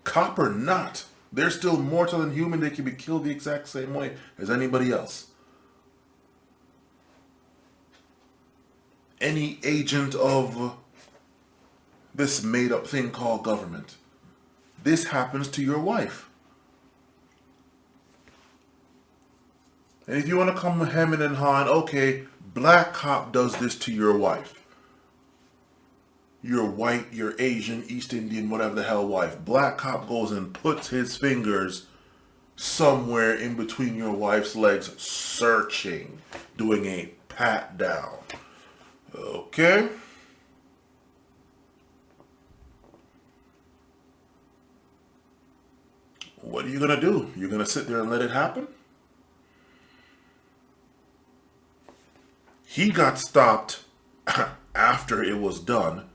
Cop or not, they're still mortal and human. They can be killed the exact same way as anybody else. Any agent of this made-up thing called government. this happens to your wife. And if you want to come hemming and hawing, okay, black cop does this to your wife. Your white, your Asian, East Indian, whatever the hell wife. Black cop goes and puts his fingers somewhere in between your wife's legs, searching, doing a pat down. Okay? What are you going to do? You're going to sit there and let it happen? He got stopped after it was done.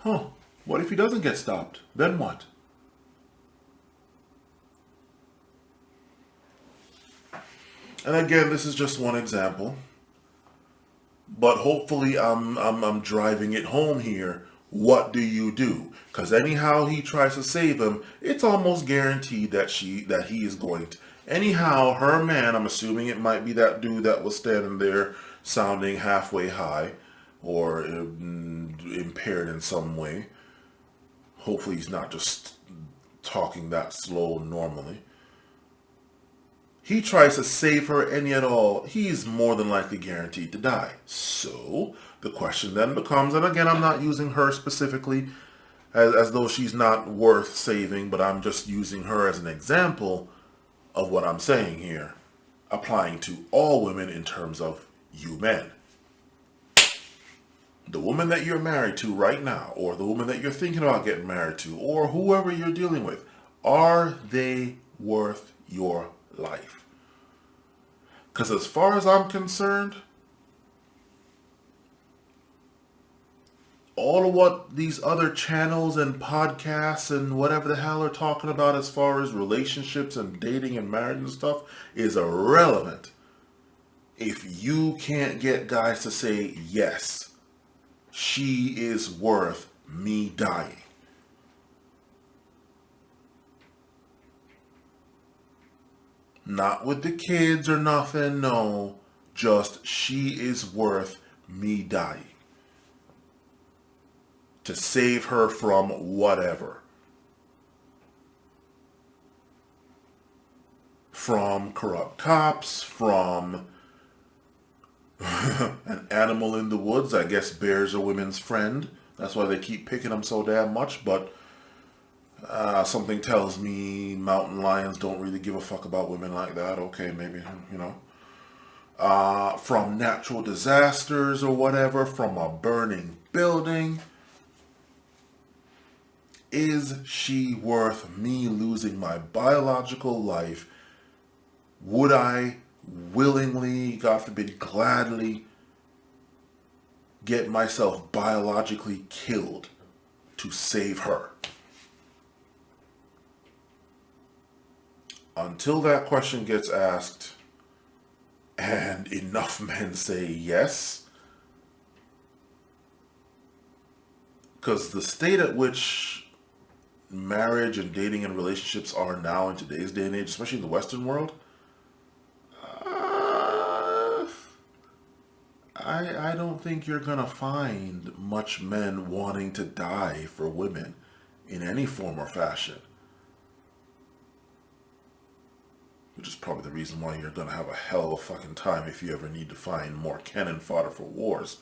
Huh. What if he doesn't get stopped? Then what? And again, this is just one example. But hopefully I'm driving it home here. What do you do? Because anyhow he tries to save him, it's almost guaranteed that he is going to. Anyhow, her man, I'm assuming it might be that dude that was standing there sounding halfway high or impaired in some way. Hopefully he's not just talking that slow normally. He tries to save her, and yet he's more than likely guaranteed to die. So the question then becomes, and again, I'm not using her specifically as though she's not worth saving, but I'm just using her as an example of what I'm saying here, applying to all women in terms of you men. The woman that you're married to right now, or the woman that you're thinking about getting married to, or whoever you're dealing with, are they worth your life? Because as far as I'm concerned, all of what these other channels and podcasts and whatever the hell are talking about as far as relationships and dating and marriage and stuff is irrelevant if you can't get guys to say, yes, she is worth me dying. Not with the kids or nothing, no. Just she is worth me dying. To save her from whatever. From corrupt cops, from an animal in the woods. I guess bears are women's friend. That's why they keep picking them so damn much, but something tells me mountain lions don't really give a fuck about women like that. Okay, maybe, you know. From natural disasters or whatever, from a burning building. Is she worth me losing my biological life? Would I willingly, God forbid, gladly get myself biologically killed to save her? Until that question gets asked and enough men say yes, because the state at which marriage and dating and relationships are now in today's day and age, especially in the Western world, I don't think you're gonna find much men wanting to die for women in any form or fashion. Which is probably the reason why you're gonna have a hell of a fucking time if you ever need to find more cannon fodder for wars.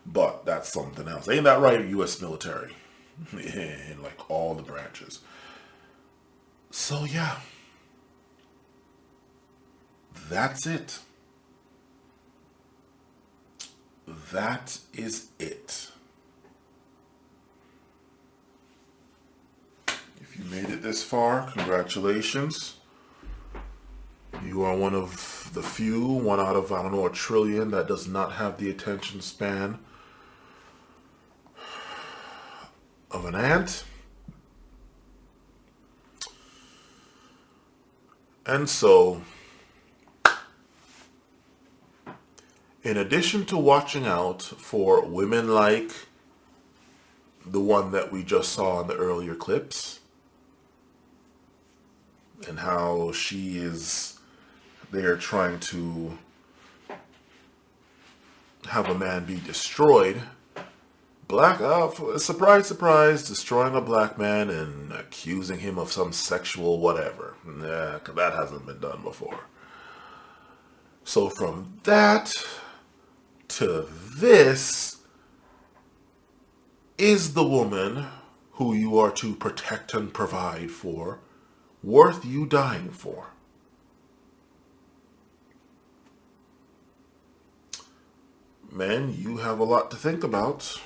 But that's something else. Ain't that right, U.S. military? In like all the branches. So yeah. That's it. That is it. If you made it this far, congratulations. You are one of the few, one out of, I don't know, a trillion that does not have the attention span of an ant. And so, in addition to watching out for women like the one that we just saw in the earlier clips, and how she is there trying to have a man be destroyed surprise, surprise, destroying a black man and accusing him of some sexual whatever. Yeah, 'cause that hasn't been done before. So from that to this is the woman who you are to protect and provide for worth you dying for? Men, you have a lot to think about.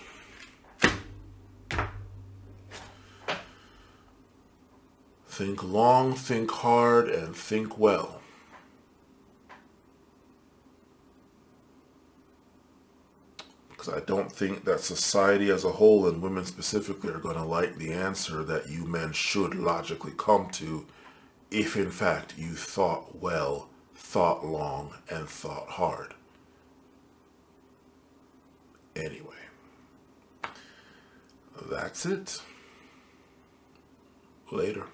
Think long, think hard, and think well. Because I don't think that society as a whole, and women specifically, are going to like the answer that you men should logically come to if in fact you thought well, thought long, and thought hard. Anyway, that's it. Later.